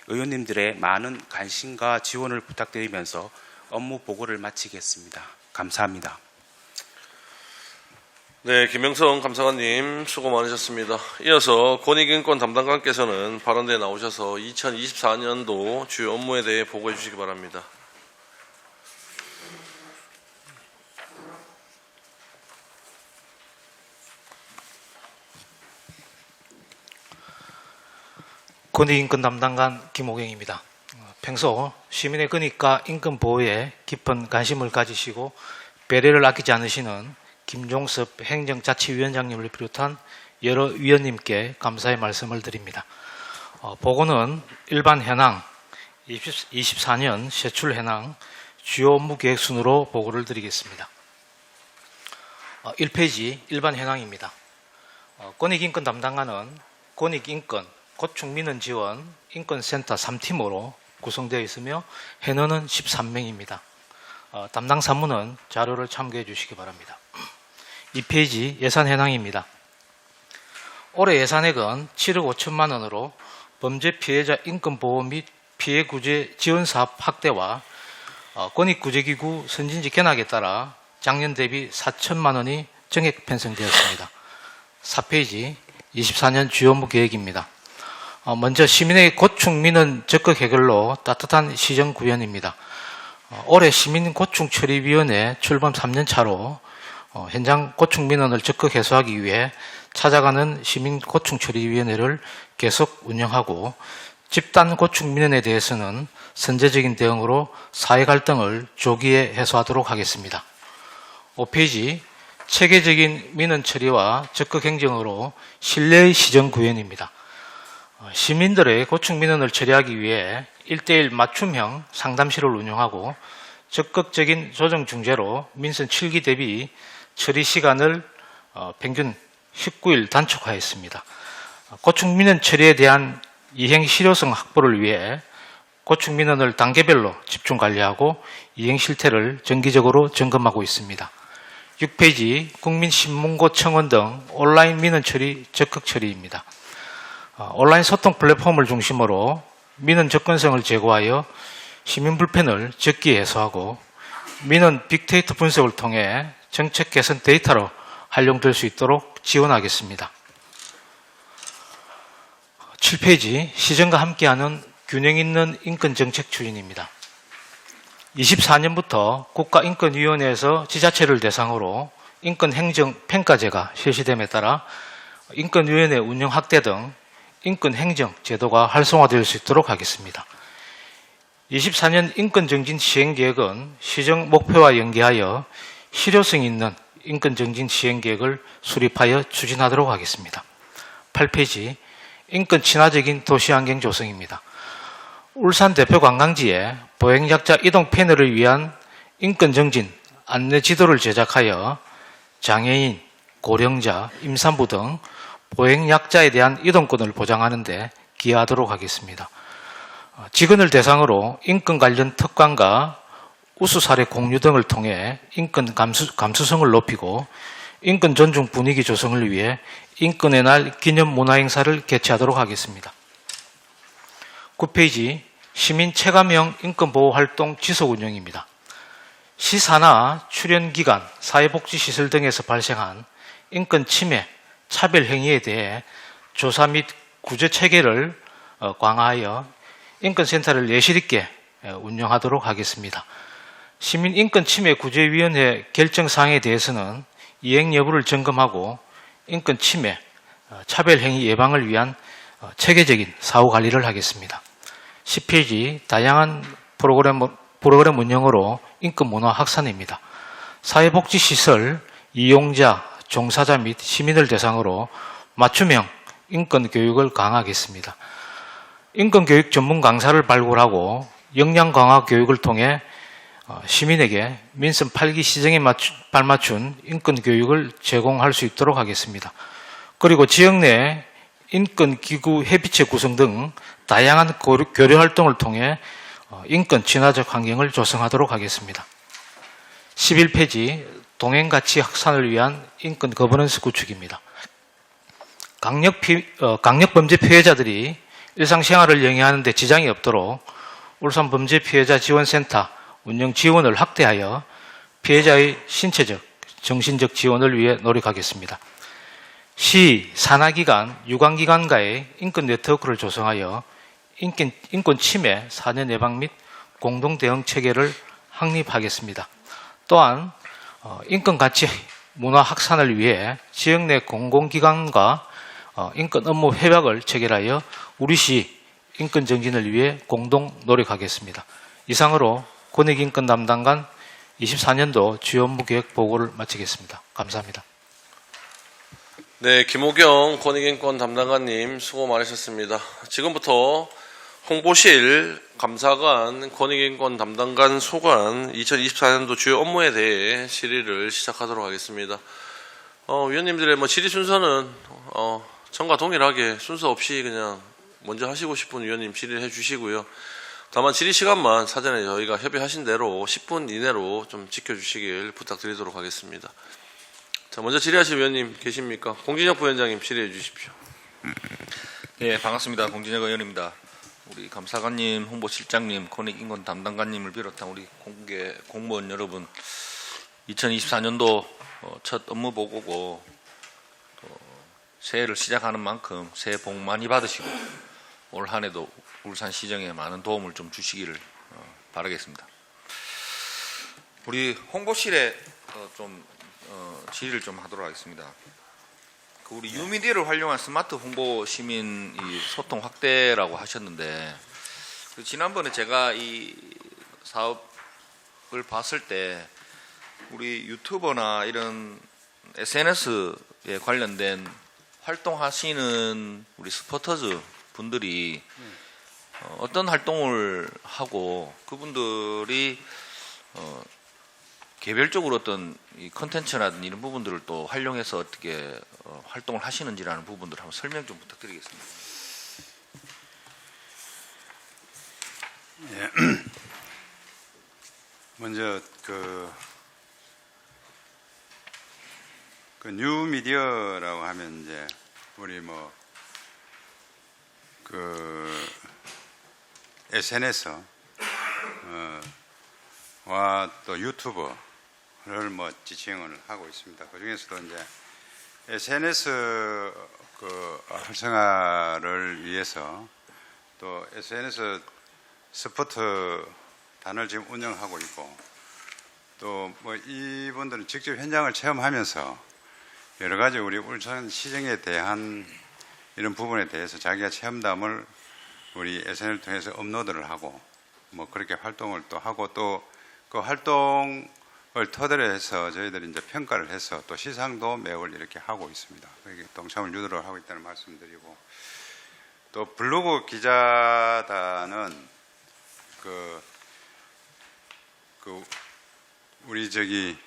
의원님들의 많은 관심과 지원을 부탁드리면서 업무 보고를 마치겠습니다. 감사합니다. 네, 김영성 감사관님 수고 많으셨습니다. 이어서 권익인권 담당관께서는 발언대에 나오셔서 2024년도 주요 업무에 대해 보고해 주시기 바랍니다. 권익인권 담당관 김호경입니다. 평소 시민의 권익과 인권 보호에 깊은 관심을 가지시고 배려를 아끼지 않으시는 김종섭 행정자치위원장님을 비롯한 여러 위원님께 감사의 말씀을 드립니다. 보고는 일반 현황, 24년 세출 현황, 주요 업무 계획 순으로 보고를 드리겠습니다. 1페이지 일반 현황입니다. 권익인권 담당관은 권익인권, 고충민원 지원, 인권센터 3팀으로 구성되어 있으며 현원은 13명입니다. 담당 사무는 자료를 참고해 주시기 바랍니다. 2페이지 예산 현황입니다. 올해 예산액은 7억 5천만 원으로 범죄 피해자 인권보호 및 피해구제 지원사업 확대와 권익구제기구 선진지 견학에 따라 작년 대비 4천만 원이 정액 편성되었습니다. 4페이지 24년 주요 업무 계획입니다. 먼저 시민의 고충 민원 적극 해결로 따뜻한 시정 구현입니다. 올해 시민고충처리위원회 출범 3년 차로 현장 고충 민원을 적극 해소하기 위해 찾아가는 시민고충처리위원회를 계속 운영하고 집단 고충 민원에 대해서는 선제적인 대응으로 사회 갈등을 조기에 해소하도록 하겠습니다. 5페이지 체계적인 민원 처리와 적극 행정으로 신뢰의 시정 구현입니다. 시민들의 고충 민원을 처리하기 위해 1:1 맞춤형 상담실을 운영하고 적극적인 조정 중재로 민선 7기 대비 처리 시간을 평균 19일 단축하였습니다. 고충 민원 처리에 대한 이행 실효성 확보를 위해 고충 민원을 단계별로 집중 관리하고 이행 실태를 정기적으로 점검하고 있습니다. 6페이지 국민신문고청원 등 온라인 민원 처리 적극 처리입니다. 온라인 소통 플랫폼을 중심으로 민원 접근성을 제고하여 시민 불편을 적기 해소하고 민원 빅데이터 분석을 통해 정책 개선 데이터로 활용될 수 있도록 지원하겠습니다. 7페이지 시정과 함께하는 균형 있는 인권정책 추진입니다. 24년부터 국가인권위원회에서 지자체를 대상으로 인권행정평가제가 실시됨에 따라 인권위원회 운영 확대 등 인권행정 제도가 활성화될 수 있도록 하겠습니다. 24년 인권정진 시행계획은 시정 목표와 연계하여 실효성 있는 인권정진 시행계획을 수립하여 추진하도록 하겠습니다. 8페이지 인권 친화적인 도시환경 조성입니다. 울산 대표 관광지에 보행약자 이동 패널을 위한 인권정진 안내 지도를 제작하여 장애인, 고령자, 임산부 등 보행약자에 대한 이동권을 보장하는 데 기여하도록 하겠습니다. 직원을 대상으로 인권 관련 특강과 우수 사례 공유 등을 통해 인권 감수성을 높이고 인권 존중 분위기 조성을 위해 인권의 날 기념 문화행사를 개최하도록 하겠습니다. 9페이지 시민 체감형 인권보호활동 지속 운영입니다. 시사나 출연기관, 사회복지시설 등에서 발생한 인권 침해, 차별 행위에 대해 조사 및 구제 체계를 강화하여 인권센터를 예실 있게 운영하도록 하겠습니다. 시민인권침해구제위원회 결정사항에 대해서는 이행 여부를 점검하고 인권 침해, 차별 행위 예방을 위한 체계적인 사후 관리를 하겠습니다. 10페이지 다양한 프로그램 운영으로 인권 문화 확산입니다. 사회복지시설 이용자, 종사자 및 시민을 대상으로 맞춤형 인권 교육을 강화하겠습니다. 인권 교육 전문 강사를 발굴하고 역량 강화 교육을 통해 시민에게 민선 8기 시정에 발맞춘 인권 교육을 제공할 수 있도록 하겠습니다. 그리고 지역 내 인권기구 협의체 구성 등 다양한 교류 활동을 통해 인권 친화적 환경을 조성하도록 하겠습니다. 11페이지 동행가치 확산을 위한 인권 거버넌스 구축입니다. 강력범죄 피해자들이 일상생활을 영위하는 데 지장이 없도록 울산범죄피해자지원센터 운영 지원을 확대하여 피해자의 신체적, 정신적 지원을 위해 노력하겠습니다. 시, 산하기관, 유관기관과의 인권 네트워크를 조성하여 인권 침해, 사내 예방 및 공동 대응 체계를 확립하겠습니다. 또한 인권 가치 문화 확산을 위해 지역 내 공공기관과 인권 업무 협약을 체결하여 우리시 인권 정진을 위해 공동 노력하겠습니다. 이상으로 권익인권 담당관 24년도 주요 업무 계획 보고를 마치겠습니다. 감사합니다. 네, 김호경 권익인권 담당관님 수고 많으셨습니다. 지금부터 홍보실 감사관 권익인권 담당관 소관 2024년도 주요 업무에 대해 질의를 시작하도록 하겠습니다. 위원님들의 질의 순서는 전과 동일하게 순서 없이 그냥 먼저 하시고 싶은 위원님 질의를 해주시고요. 다만 질의 시간만 사전에 저희가 협의하신 대로 10분 이내로 좀 지켜주시길 부탁드리도록 하겠습니다. 자, 먼저 질의하실 위원님 계십니까? 공진혁 부위원장님 질의해 주십시오. 네, 반갑습니다. 공진혁 의원입니다. 우리 감사관님, 홍보실장님, 권익인권 담당관님을 비롯한 우리 공무원 여러분, 2024년도 첫 업무 보고고 새해를 시작하는 만큼 새해 복 많이 받으시고 올 한해도 울산시정에 많은 도움을 좀 주시기를 바라겠습니다. 우리 홍보실에 좀 질의를 좀 하도록 하겠습니다. 그 우리 유미디어를 활용한 스마트 홍보 시민 이 소통 확대라고 하셨는데 그 지난번에 제가 이 사업을 봤을 때 우리 유튜버나 이런 SNS에 관련된 활동하시는 우리 스포터즈 분들이 어떤 활동을 하고 그분들이 개별적으로 어떤 이 컨텐츠라든지 이런 부분들을 또 활용해서 어떻게 활동을 하시는지라는 부분들 한번 설명 좀 부탁드리겠습니다. 예. 먼저 그 뉴미디어라고 하면 이제 우리 뭐 그 SNS 와 또 유튜버를 뭐 지칭을 하고 있습니다. 그 중에서도 이제 SNS 그 활성화를 위해서 또 SNS 스포트 단을 지금 운영하고 있고 또 뭐 이분들은 직접 현장을 체험하면서 여러 가지 우리 울산 시정에 대한 이런 부분에 대해서 자기가 체험담을 우리 SNS를 통해서 업로드를 하고 뭐 그렇게 활동을 또 하고 또 그 활동을 토대로 해서 저희들이 이제 평가를 해서 또 시상도 매월 이렇게 하고 있습니다. 여기 동참을 유도를 하고 있다는 말씀드리고 또 블로그 기자단은 그 우리 저기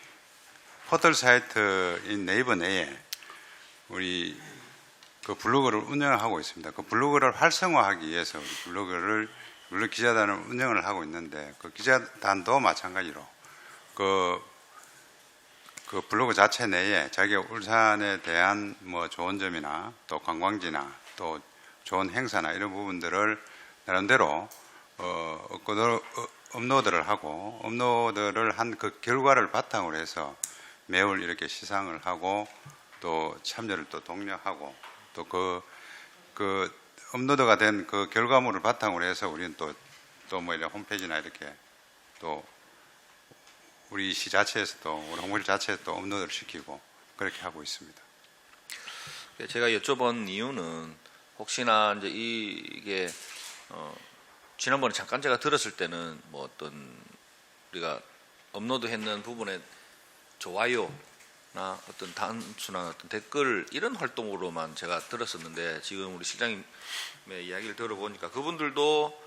포털 사이트인 네이버 내에 우리 그 블로그를 운영하고 있습니다. 그 블로그를 활성화하기 위해서 블로그 기자단을 운영을 하고 있는데 그 기자단도 마찬가지로 그 블로그 자체 내에 자기가 울산에 대한 뭐 좋은 점이나 또 관광지나 또 좋은 행사나 이런 부분들을 나름대로 업로드를 하고 업로드를 한 그 결과를 바탕으로 해서 매월 이렇게 시상을 하고 또 참여를 또 독려하고 또 그 업로드가 된 그 결과물을 바탕으로 해서 우리는 또 뭐 이런 홈페이지나 이렇게 또 우리 시 자체에서도 우리 홍보실 자체에서 또 업로드를 시키고 그렇게 하고 있습니다. 제가 여쭤본 이유는 혹시나 이제 이게 지난번에 잠깐 제가 들었을 때는 뭐 어떤 우리가 업로드했는 부분에 좋아요나 어떤 단순한 어떤 댓글 이런 활동으로만 제가 들었었는데 지금 우리 실장님의 이야기를 들어보니까 그분들도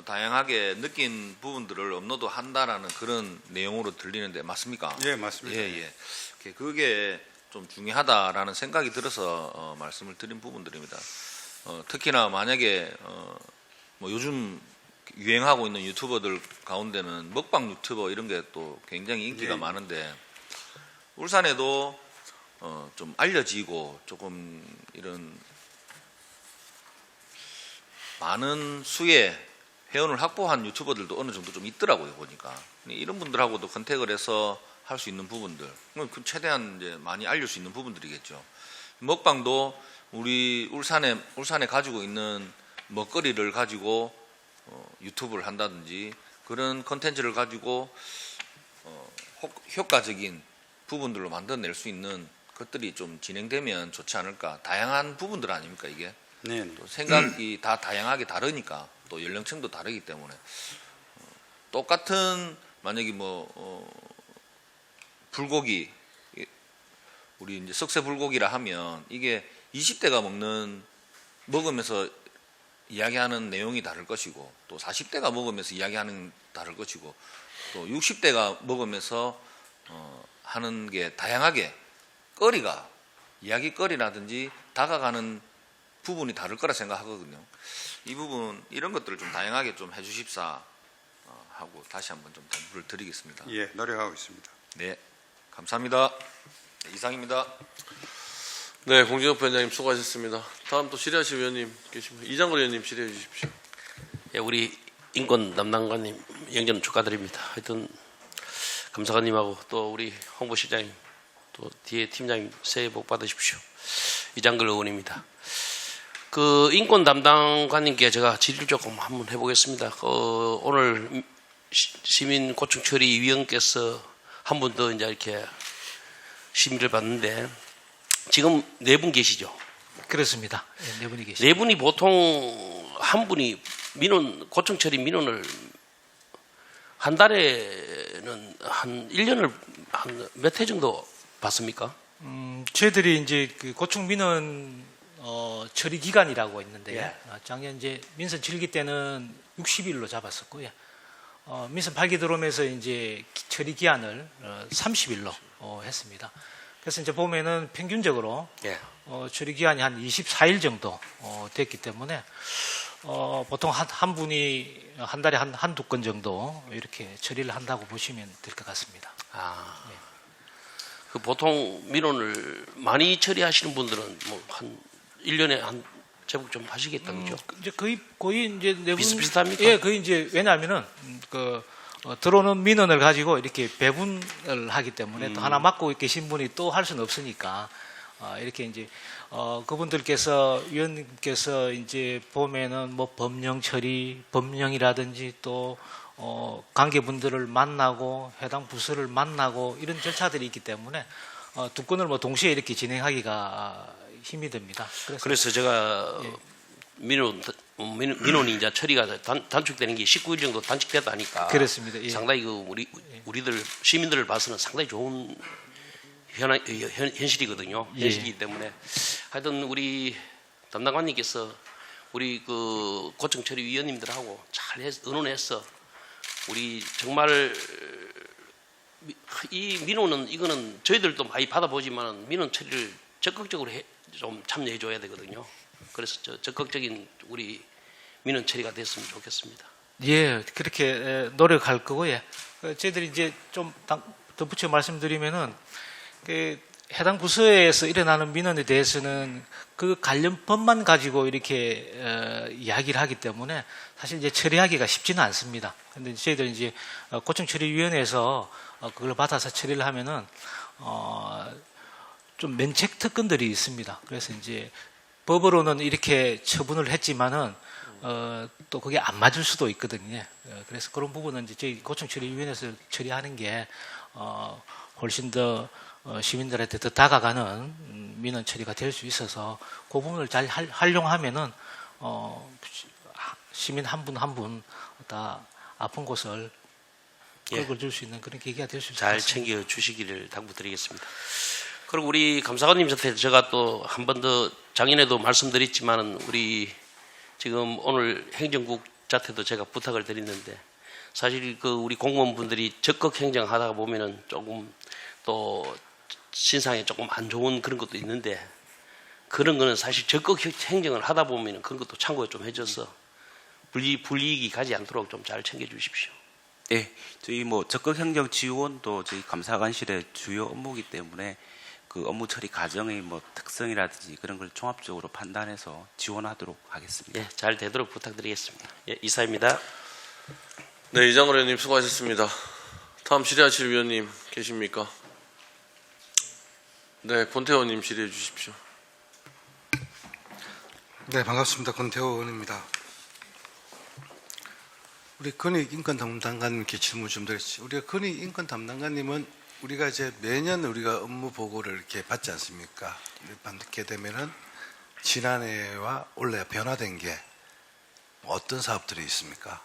다양하게 느낀 부분들을 업로드한다라는 그런 내용으로 들리는데 맞습니까? 예, 맞습니다. 예. 그게 좀 중요하다라는 생각이 들어서 말씀을 드린 부분들입니다. 특히나 만약에 뭐 요즘 유행하고 있는 유튜버들 가운데는 먹방 유튜버 이런 게 또 굉장히 인기가 많은데 울산에도 좀 알려지고 조금 이런 많은 수의 회원을 확보한 유튜버들도 어느 정도 좀 있더라고요 보니까 이런 분들하고도 컨택을 해서 할 수 있는 부분들 최대한 이제 많이 알릴 수 있는 부분들이겠죠. 먹방도 우리 울산에 가지고 있는 먹거리를 가지고 유튜브를 한다든지 그런 컨텐츠를 가지고 효과적인 부분들로 만들어낼 수 있는 것들이 좀 진행되면 좋지 않을까. 다양한 부분들 아닙니까 이게? 네. 또 생각이 다 다양하게 다르니까 또 연령층도 다르기 때문에 똑같은 만약에 뭐 불고기 우리 이제 석쇠 불고기라 하면 이게 20대가 먹으면서 이야기하는 내용이 다를 것이고 또 40대가 먹으면서 이야기하는 다를 것이고 또 60대가 먹으면서 하는 게 다양하게 이야기거리라든지 다가가는 부분이 다를 거라 생각하거든요. 이 부분 이런 것들을 좀 다양하게 좀 해주십사 하고 다시 한번 좀 당부를 드리겠습니다. 예, 노력하고 있습니다. 네, 감사합니다. 네, 이상입니다. 네, 공진업 위원장님 수고하셨습니다. 다음 또 질의하실 위원님 계십니다. 이장걸 위원님 질의해 주십시오. 예, 우리 인권 담당관님 영전 축하드립니다. 하여튼 감사관님하고 또 우리 홍보실장님 또 뒤에 팀장님 새해 복 받으십시오. 이장걸 의원입니다. 그 인권 담당관님께 제가 질의를 조금 한번 해보겠습니다. 오늘 시민고충처리위원께서 한 분 더 이제 이렇게 심의를 받는데 지금 4분 계시죠? 그렇습니다. 네 분이 계십니다. 4분이 보통 한 분이 고청 처리 민원을 한 달에는 한 1년을 한 몇 회 정도 받습니까? 저희들이 이제 그 고충 민원 처리 기간이라고 있는데요. 예. 작년 이제 민선 7기 때는 60일로 잡았었고요. 민선 8기 들어오면서 이제 처리 기한을 30일로 했습니다. 그래서 이제 보면은 평균적으로 예. 처리 기한이 한 24일 정도 됐기 때문에 보통 한 분이 한 달에 한두 건 정도 이렇게 처리를 한다고 보시면 될 것 같습니다. 그 보통 민원을 많이 처리하시는 분들은 뭐 한 1년에 한 제법 좀 하시겠다, 그죠? 이제 거의 이제 네 분 비슷비슷합니까? 예, 거의 이제 왜냐하면은 들어오는 민원을 가지고 이렇게 배분을 하기 때문에 또 하나 맡고 계신 분이 또 할 수는 없으니까 이렇게 이제 그분들께서 위원님께서 이제 보면은 뭐 법령 처리, 법령이라든지 또 관계분들을 만나고 해당 부서를 만나고 이런 절차들이 있기 때문에 두 건을 뭐 동시에 이렇게 진행하기가 힘이 듭니다. 그래서 제가 민원이 이제 처리가 단축되는 게 19일 정도 단축됐다니까. 그렇습니다. 예. 상당히 우리들 시민들을 봐서는 상당히 좋은 현실이거든요. 예. 현실이기 때문에 하여튼 우리 담당관님께서 우리 그 고청 처리 위원님들하고 잘 의논해서 우리 정말 이 민원은 이거는 저희들도 많이 받아보지만 민원 처리를 적극적으로 좀 참여해 줘야 되거든요. 그래서 적극적인 우리 민원 처리가 됐으면 좋겠습니다. 예, 그렇게 노력할 거고요. 저희들이 이제 좀 덧붙여 말씀드리면은 해당 부서에서 일어나는 민원에 대해서는 그 관련 법만 가지고 이렇게 이야기를 하기 때문에 사실 이제 처리하기가 쉽지는 않습니다. 근데 저희들 이제 고청처리위원회에서 그걸 받아서 처리를 하면은 좀 면책 특권들이 있습니다. 그래서 이제 법으로는 이렇게 처분을 했지만은 또 그게 안 맞을 수도 있거든요. 그래서 그런 부분은 이제 저희 고청처리위원회에서 처리하는 게 훨씬 더 시민들한테 더 다가가는 민원 처리가 될 수 있어서 그 부분을 잘 활용하면은 시민 한 분 한 분 다 아픈 곳을 긁어줄 수 있는 그런 계기가 될 수 있을 것 잘 같습니다. 챙겨 주시기를 당부드리겠습니다. 그리고 우리 감사관님한테 제가 또 한 번 더 작년에도 말씀드렸지만은 우리 지금 오늘 행정국 자태도 제가 부탁을 드렸는데 사실 그 우리 공무원분들이 적극 행정하다가 보면은 조금 또 신상에 조금 안 좋은 그런 것도 있는데 그런 거는 사실 적극 행정을 하다 보면은 그런 것도 참고를 좀 해줘서 불이익이 가지 않도록 좀 잘 챙겨 주십시오. 네, 저희 뭐 적극 행정 지원도 저희 감사관실의 주요 업무이기 때문에 그 업무 처리 과정의 뭐 특성이라든지 그런 걸 종합적으로 판단해서 지원하도록 하겠습니다. 예, 잘 되도록 부탁드리겠습니다. 예, 이사입니다. 네, 이장걸 의원님 수고하셨습니다. 다음 질의하실 위원님 계십니까? 네, 권태호 의원님 질의해 주십시오. 네, 반갑습니다. 권태호 의원입니다. 우리 건익인권 담당관님께 질문 좀 드렸지. 우리가 건익인권 담당관님은 우리가 이제 매년 우리가 업무 보고를 이렇게 받지 않습니까? 받게 되면은 지난해와 올해 변화된 게 어떤 사업들이 있습니까?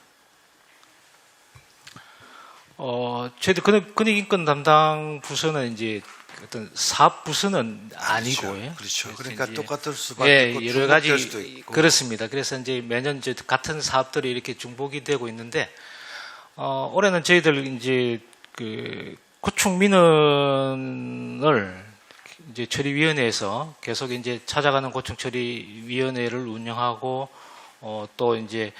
저희들 근익인권 담당 부서는 이제 어떤 사업 부서는 아니고요. 그렇죠. 그래서 그러니까 이제 똑같을 수밖에 없고 여러 가지 중복될 수도 있고. 그렇습니다. 그래서 이제 매년 이제 같은 사업들이 이렇게 중복이 되고 있는데 올해는 저희들 이제 그 고충 민원을 이제 처리위원회에서 계속 이제 찾아가는 고충 처리위원회를 운영하고 또 이제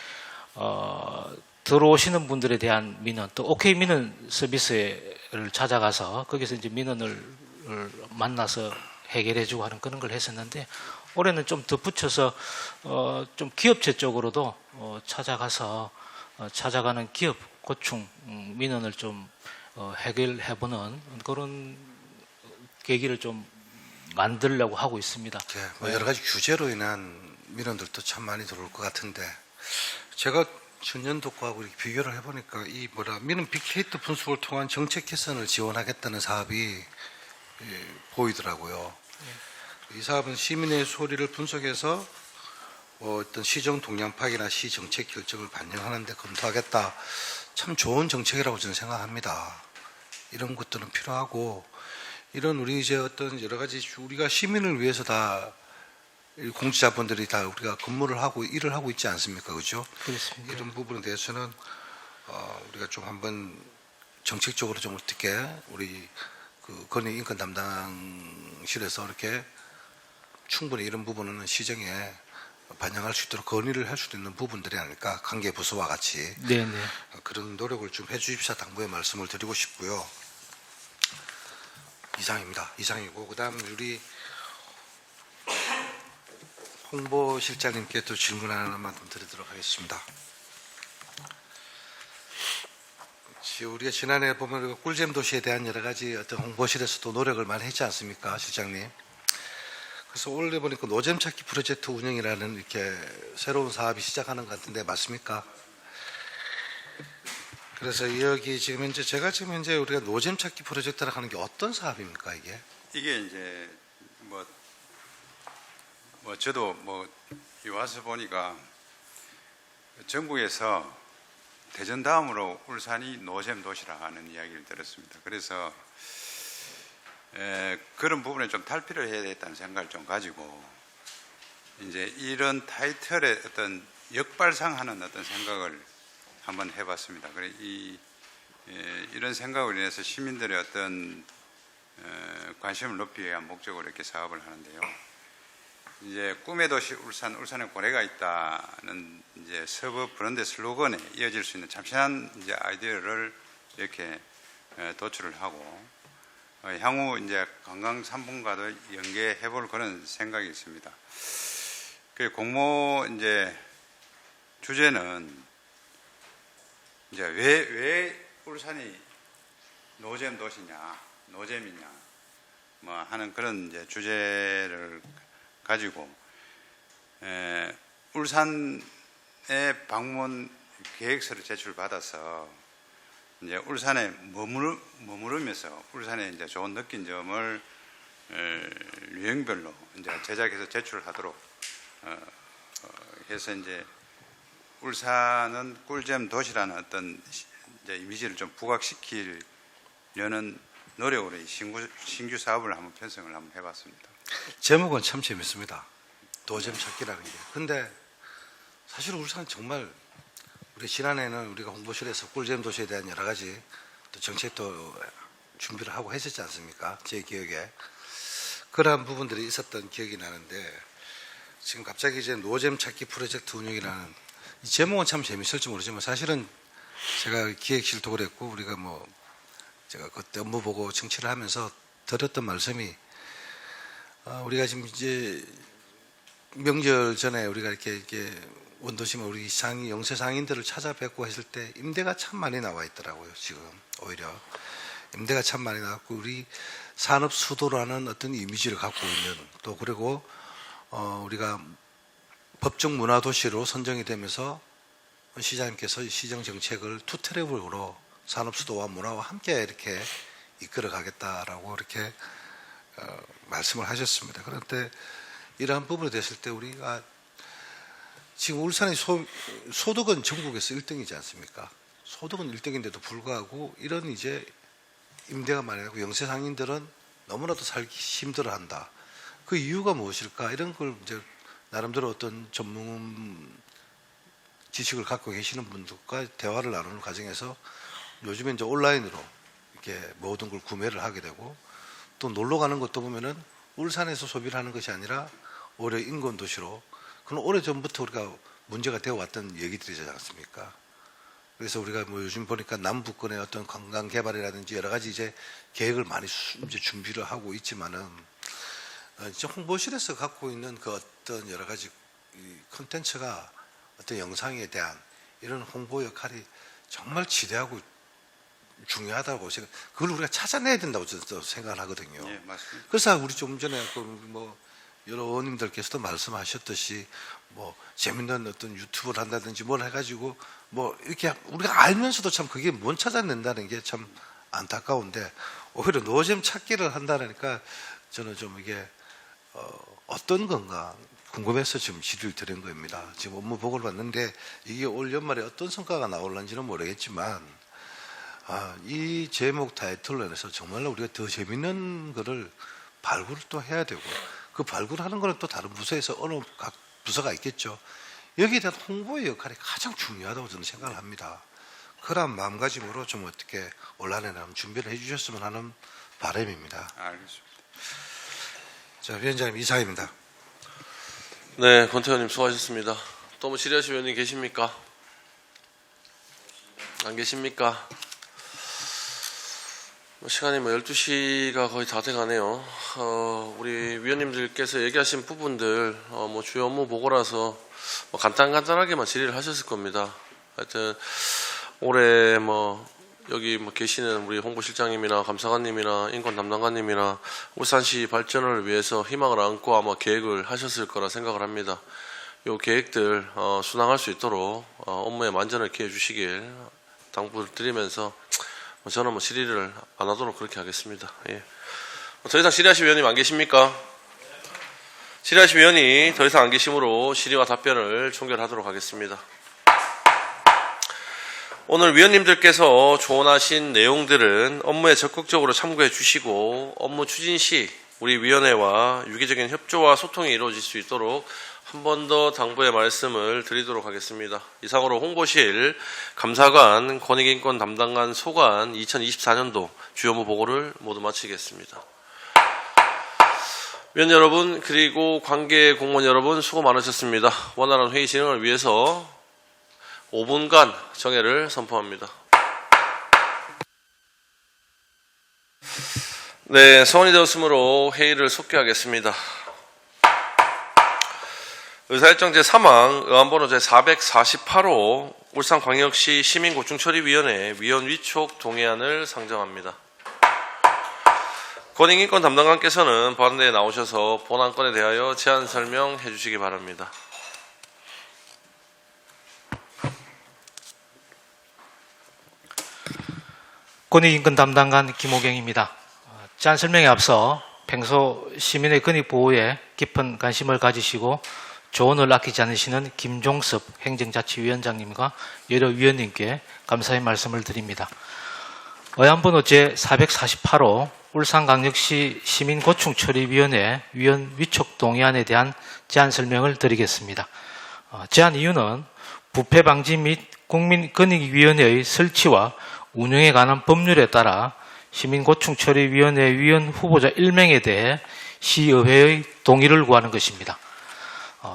들어오시는 분들에 대한 민원, 또 OK 민원 서비스를 찾아가서 거기서 이제 민원을 만나서 해결해주고 하는 그런 걸 했었는데 올해는 좀 덧붙여서 좀 기업체 쪽으로도 찾아가서 찾아가는 기업 고충 민원을 좀 해결해보는 그런 계기를 좀 만들려고 하고 있습니다. 네, 뭐 여러 가지 규제로 인한 민원들도 참 많이 들어올 것 같은데 제가 전년도하고 이렇게 비교를 해보니까 미는 빅데이터 분석을 통한 정책 개선을 지원하겠다는 사업이 보이더라고요. 이 사업은 시민의 소리를 분석해서 어떤 시정 동향 파악이나 시 정책 결정을 반영하는 데 검토하겠다. 참 좋은 정책이라고 저는 생각합니다. 이런 것들은 필요하고, 이런 우리 이제 어떤 여러 가지 우리가 시민을 위해서 다 공직자분들이 다 우리가 근무를 하고 일을 하고 있지 않습니까? 그죠? 그렇습니다. 이런 부분에 대해서는 우리가 좀 한번 정책적으로 좀 어떻게 우리 그 건의 인권 담당실에서 이렇게 충분히 이런 부분은 시정에 반영할 수 있도록 건의를 할 수도 있는 부분들이 아닐까, 관계 부서와 같이 네네. 그런 노력을 좀 해주십사 당부의 말씀을 드리고 싶고요. 이상입니다. 이상이고, 그다음 우리 홍보실장님께 또 질문 하나만 좀 드리도록 하겠습니다. 우리가 지난해 보면 꿀잼 도시에 대한 여러 가지 어떤 홍보실에서도 노력을 많이 했지 않습니까, 실장님? 그래서 올해 보니까 노잼 찾기 프로젝트 운영이라는 이렇게 새로운 사업이 시작하는 것 같은데 맞습니까? 그래서 여기 지금 현재 제가 지금 현재 우리가 노잼 찾기 프로젝트라고 하는 게 어떤 사업입니까, 이게? 이게 이제 저도 이 와서 보니까 전국에서 대전 다음으로 울산이 노잼 도시라 하는 이야기를 들었습니다. 그래서 그런 부분에 좀 탈피를 해야 되겠다는 생각을 좀 가지고 이제 이런 타이틀의 어떤 역발상하는 어떤 생각을 한번 해봤습니다. 그래 이런 생각을 인해서 시민들의 어떤 관심을 높이기 위한 목적으로 이렇게 사업을 하는데요. 이제 꿈의 도시 울산에 고래가 있다는 이제 서브 브랜드 슬로건에 이어질 수 있는 참신한 이제 아이디어를 이렇게 도출을 하고 향후 이제 관광 3분과도 연계해 볼 그런 생각이 있습니다. 그 공모 이제 주제는 이제 왜 울산이 노잼 도시냐, 노잼이냐 하는 그런 이제 주제를 가지고 울산에 방문 계획서를 제출받아서 이제 울산에 머무르면서 울산에 이제 좋은 느낀 점을 유형별로 이제 제작해서 제출하도록 해서 이제 울산은 꿀잼 도시라는 어떤 이제 이미지를 좀 부각시키려는 노력으로 이 신규 사업을 한번 편성을 한번 해봤습니다. 제목은 참 재밌습니다. 노잼 찾기라는 게. 근데 사실 울산 정말 우리 지난해는 우리가 홍보실에서 꿀잼 도시에 대한 여러 가지 또 정책도 준비를 하고 했었지 않습니까? 제 기억에 그러한 부분들이 있었던 기억이 나는데 지금 갑자기 이제 노잼 찾기 프로젝트 운영이라는 이 제목은 참 재밌을지 모르지만 사실은 제가 기획실도 그랬고 우리가 제가 그때 업무 보고 청취를 하면서 드렸던 말씀이 우리가 지금 이제 명절 전에 우리가 이렇게 원도심에 우리 영세 상인들을 찾아뵙고 했을 때 임대가 참 많이 나와 있더라고요. 지금 오히려 임대가 참 많이 나왔고 우리 산업 수도라는 어떤 이미지를 갖고 있는 또 그리고 우리가 법정 문화 도시로 선정이 되면서 시장님께서 시정 정책을 투 트랙으로 산업 수도와 문화와 함께 이렇게 이끌어 가겠다라고 이렇게 말씀을 하셨습니다. 그런데 이러한 부분이 됐을 때 우리가 지금 울산의 소득은 전국에서 1등이지 않습니까? 소득은 1등인데도 불구하고 이런 이제 임대가 많이 나고 영세 상인들은 너무나도 살기 힘들어한다. 그 이유가 무엇일까? 이런 걸 이제 나름대로 어떤 전문 지식을 갖고 계시는 분들과 대화를 나누는 과정에서 요즘에 이제 온라인으로 이렇게 모든 걸 구매를 하게 되고 또 놀러 가는 것도 보면은 울산에서 소비를 하는 것이 아니라 오히려 인근 도시로 그건 오래전부터 우리가 문제가 되어 왔던 얘기들이지 않습니까? 그래서 우리가 요즘 보니까 남부권의 어떤 관광 개발이라든지 여러 가지 이제 계획을 많이 이제 준비를 하고 있지만은 이제 홍보실에서 갖고 있는 그 어떤 여러 가지 콘텐츠가 어떤 영상에 대한 이런 홍보 역할이 정말 지대하고 중요하다고 그걸 우리가 찾아내야 된다고 저도 생각을 하거든요. 예, 맞습니다. 그래서 우리 좀 전에 여러 의원님들께서도 말씀하셨듯이 뭐 재밌는 어떤 유튜브를 한다든지 뭘 해가지고 뭐 이렇게 우리가 알면서도 참 그게 못 찾아낸다는 게 참 안타까운데 오히려 노잼 찾기를 한다니까 저는 좀 이게 어떤 건가 궁금해서 지금 질의를 드린 겁니다. 지금 업무 보고를 봤는데 이게 올 연말에 어떤 성과가 나올는지는 모르겠지만 이 제목 타이틀로 인해서 정말로 우리가 더 재밌는 거를 발굴을 또 해야 되고 그 발굴하는 거는 또 다른 부서에서 어느 각 부서가 있겠죠. 여기에 대한 홍보의 역할이 가장 중요하다고 저는 생각을 합니다. 그런 마음가짐으로 좀 어떻게 온라인에 준비를 해주셨으면 하는 바람입니다. 알겠습니다. 자, 위원장님 이상입니다. 네, 권태현님 수고하셨습니다. 또 뭐 질의하실 위원님 계십니까? 안 계십니까? 시간이 12시가 거의 다 돼가네요. 우리 위원님들께서 얘기하신 부분들 뭐 주요 업무 보고라서 뭐 간단하게만 질의를 하셨을 겁니다. 하여튼 올해 여기 계시는 우리 홍보실장님이나 감사관님이나 인권 담당관님이나 울산시 발전을 위해서 희망을 안고 아마 계획을 하셨을 거라 생각을 합니다. 이 계획들 순항할 수 있도록 업무에 만전을 기해 주시길 당부를 드리면서 저는 질의를 안 하도록 그렇게 하겠습니다. 예. 더 이상 질의하실 위원님 안 계십니까? 질의하실 위원이 더 이상 안 계시므로 질의와 답변을 종결하도록 하겠습니다. 오늘 위원님들께서 조언하신 내용들은 업무에 적극적으로 참고해 주시고 업무 추진 시 우리 위원회와 유기적인 협조와 소통이 이루어질 수 있도록 한 번 더 당부의 말씀을 드리도록 하겠습니다. 이상으로 홍보실, 감사관, 권익인권 담당관, 소관 2024년도 주요 업무 보고를 모두 마치겠습니다. 위원 여러분 그리고 관계 공무원 여러분 수고 많으셨습니다. 원활한 회의 진행을 위해서 5분간 정회를 선포합니다. 네, 성원이 되었으므로 회의를 속개하겠습니다. 의사일정 제3항 의안번호 제448호 울산광역시 시민고충처리위원회 위원 위촉 동의안을 상정합니다. 권익인권 담당관께서는 발언대에 나오셔서 본안건에 대하여 제안 설명해 주시기 바랍니다. 권익인권 담당관 김호경입니다. 제안 설명에 앞서 평소 시민의 권익 보호에 깊은 관심을 가지시고 조언을 아끼지 않으시는 김종섭 행정자치위원장님과 여러 위원님께 감사의 말씀을 드립니다. 의안번호 제448호 울산광역시 시민고충처리위원회 위원 위촉 동의안에 대한 제안 설명을 드리겠습니다. 제안 이유는 부패 방지 및 국민권익위원회의 설치와 운영에 관한 법률에 따라 시민고충처리위원회 위원 후보자 1명에 대해 시의회의 동의를 구하는 것입니다.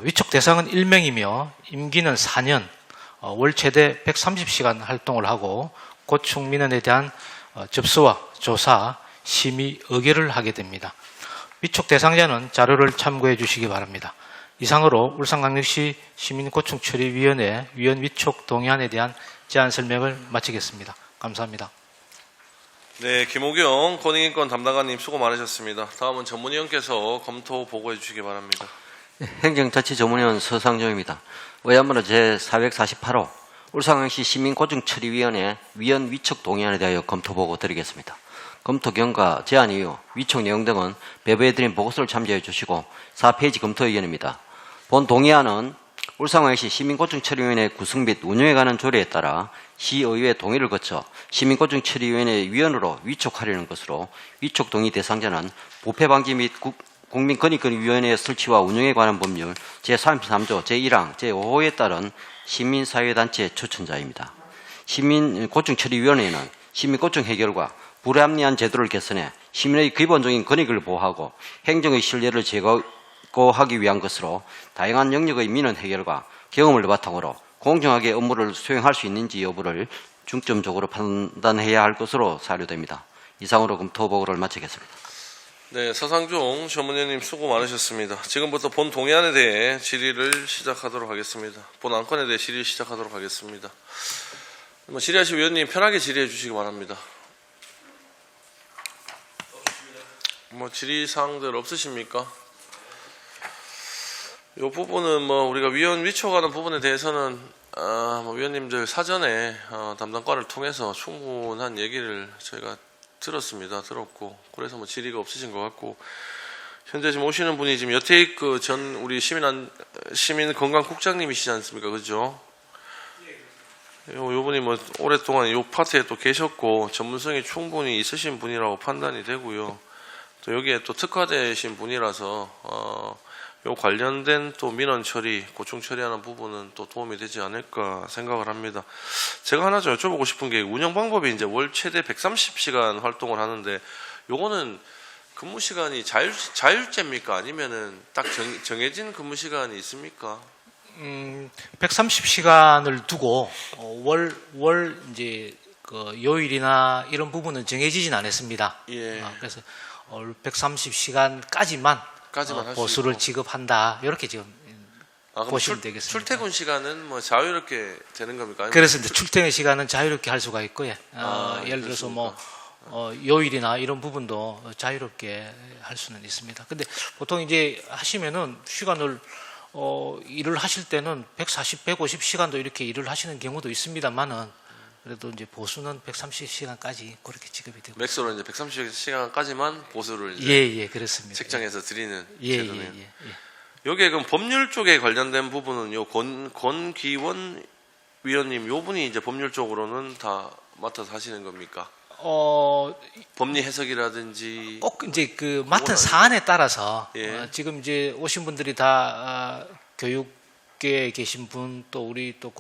위촉 대상은 1명이며 임기는 4년, 월 최대 130시간 활동을 하고 고충민원에 대한 접수와 조사, 심의, 의결을 하게 됩니다. 위촉 대상자는 자료를 참고해 주시기 바랍니다. 이상으로 울산광역시 시민고충처리위원회 위원 위촉 동의안에 대한 제안 설명을 마치겠습니다. 감사합니다. 네, 김호경 권익인권 담당관님 수고 많으셨습니다. 다음은 전문위원께서 검토 보고해 주시기 바랍니다. 행정자치전문위원 서상정입니다. 의안번호 제448호 울산광역시 시민고충처리위원회 위원 위촉 동의안에 대하여 검토 보고 드리겠습니다. 검토 경과, 제안 이유, 위촉 내용 등은 배부해드린 보고서를 참조해 주시고 4페이지 검토 의견입니다. 본 동의안은 울산광역시 시민고충처리위원회 구성 및 운영에 관한 조례에 따라 시의회 동의를 거쳐 시민고충처리위원회 위원으로 위촉하려는 것으로 위촉 동의 대상자는 부패방지 및 국민권익위원회 설치와 운영에 관한 법률 제33조 제1항 제5호에 따른 시민사회단체 초청자입니다. 시민고충처리위원회는 시민고충 해결과 불합리한 제도를 개선해 시민의 기본적인 권익을 보호하고 행정의 신뢰를 제고하기 위한 것으로 다양한 영역의 민원 해결과 경험을 바탕으로 공정하게 업무를 수행할 수 있는지 여부를 중점적으로 판단해야 할 것으로 사료됩니다. 이상으로 검토 보고를 마치겠습니다. 네, 서상종 전문위원님 수고 많으셨습니다. 지금부터 본 동의안에 대해 질의를 시작하도록 하겠습니다. 본 안건에 대해 질의 시작하도록 하겠습니다. 질의하실 위원님 편하게 질의해 주시기 바랍니다. 질의 사항들 없으십니까? 이 부분은 뭐 우리가 위원 위촉하는 부분에 대해서는 뭐 위원님들 사전에 담당과를 통해서 충분한 얘기를 저희가 들었고 그래서 뭐 질의가 없으신 것 같고 현재 지금 오시는 분이 지금 여태익 전 우리 시민건강국장님이시지 않습니까, 그죠? 요분이 뭐 오랫동안 요 파트에 또 계셨고 전문성이 충분히 있으신 분이라고 판단이 되고요. 또 여기에 또 특화되신 분이라서 요 관련된 또 민원 처리, 고충 처리하는 부분은 또 도움이 되지 않을까 생각을 합니다. 제가 하나 좀 여쭤보고 싶은 게 운영 방법이 이제 월 최대 130시간 활동을 하는데 요거는 근무 시간이 자율제입니까? 아니면은 딱 정해진 근무 시간이 있습니까? 130시간을 두고 월 이제 그 요일이나 이런 부분은 정해지진 않았습니다. 예. 그래서 130시간까지만 할수 보수를 있고. 지급한다. 이렇게 지금 그럼 보시면 되겠습니다. 출퇴근 시간은 뭐 자유롭게 되는 겁니까? 아니면 그렇습니다. 출퇴근 시간은 자유롭게 할 수가 있고요. 예를 들어서 그렇습니까? 뭐 요일이나 이런 부분도 자유롭게 할 수는 있습니다. 근데 보통 이제 하시면은 시간을 일을 하실 때는 140, 150시간도 이렇게 일을 하시는 경우도 있습니다만은 그래도 이제 보수는 130시간까지 그렇게 지급이 되고. 맥스로 이제 130시간까지만 보수를 이제 예, 그렇습니다. 책정해서 드리는 예, 제도네요. 예. 여기에 그럼 법률 쪽에 관련된 부분은 요 권기원 위원님 요 분이 이제 법률 쪽으로는 다 맡아서 하시는 겁니까? 법리 해석이라든지 꼭 이제 그 맡은 사안에 따라서 예. 지금 이제 오신 분들이 다 교육계에 계신 분 또 우리 또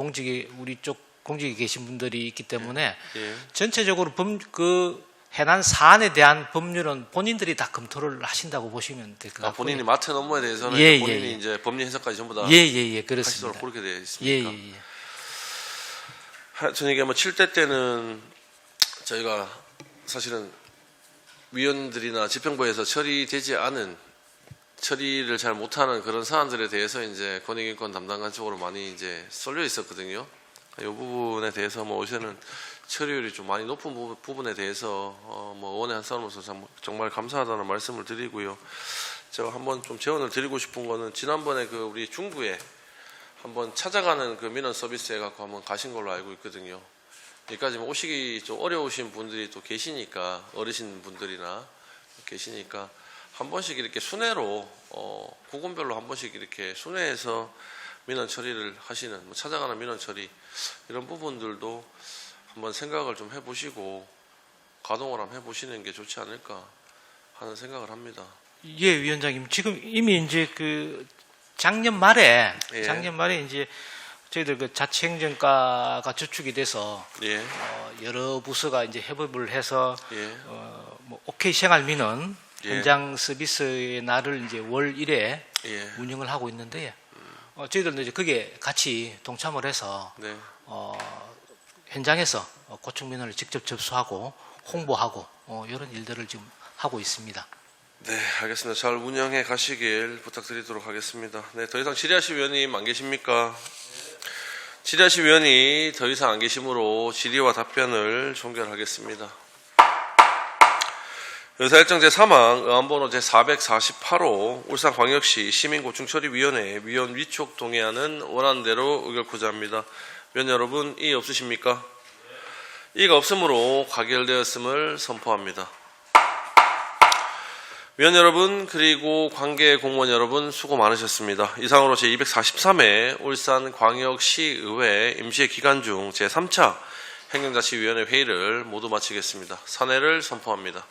우리 쪽 공직에 계신 분들이 있기 때문에 예. 전체적으로 그 해난 사안에 대한 법률은 본인들이 다 검토를 하신다고 보시면 될 것 같고요. 본인이 맡은 업무에 대해서는 예, 본인이 예. 이제 법리 해석까지 전부 다 그렇습니다. 하시도록 그렇게 되어 있습니까? 예. 하여튼 이게 뭐 7대 때는 저희가 사실은 위원들이나 집행부에서 처리되지 않은 처리를 잘 못하는 그런 사안들에 대해서 이제 권익인권 담당관 쪽으로 많이 이제 쏠려 있었거든요. 이 부분에 대해서 뭐 요새는 처리율이 좀 많이 높은 부분에 대해서 뭐 의원의 한 사람으로서 정말 감사하다는 말씀을 드리고요. 제가 한번 좀 제언을 드리고 싶은 거는 지난번에 그 우리 중구에 한번 찾아가는 그 민원 서비스에 갖고 한번 가신 걸로 알고 있거든요. 여기까지 오시기 좀 어려우신 분들이 또 계시니까 어르신 분들이나 계시니까 한 번씩 이렇게 순회로 구군별로 한 번씩 이렇게 순회해서 민원 처리를 하시는 뭐 찾아가는 민원 처리 이런 부분들도 한번 생각을 좀 해보시고 가동을 한번 해보시는 게 좋지 않을까 하는 생각을 합니다. 예, 위원장님 지금 이미 이제 그 작년 말에 이제 저희들 그 자치행정과가 주축이 돼서 예. 여러 부서가 이제 협업을 해서 예. 뭐 OK 생활민원 예. 현장 서비스의 날을 이제 월 1회 예. 운영을 하고 있는데 저희들도 이제 그게 같이 동참을 해서 네. 현장에서 고충민원을 직접 접수하고 홍보하고 이런 일들을 지금 하고 있습니다. 네, 알겠습니다. 잘 운영해 가시길 부탁드리도록 하겠습니다. 네, 더 이상 질의하실 위원님 안 계십니까? 질의하실 위원이 더 이상 안 계시므로 질의와 답변을 종결하겠습니다. 의사일정 제3항 의안번호 제448호 울산광역시 시민고충처리위원회 위원 위촉 동의안은 원안대로 의결코자합니다. 위원 여러분, 이의 없으십니까? 이의가 없으므로 가결되었음을 선포합니다. 위원 여러분 그리고 관계 공무원 여러분 수고 많으셨습니다. 이상으로 제243회 울산광역시의회 임시기간 중 제3차 행정자치위원회 회의를 모두 마치겠습니다. 산회를 선포합니다.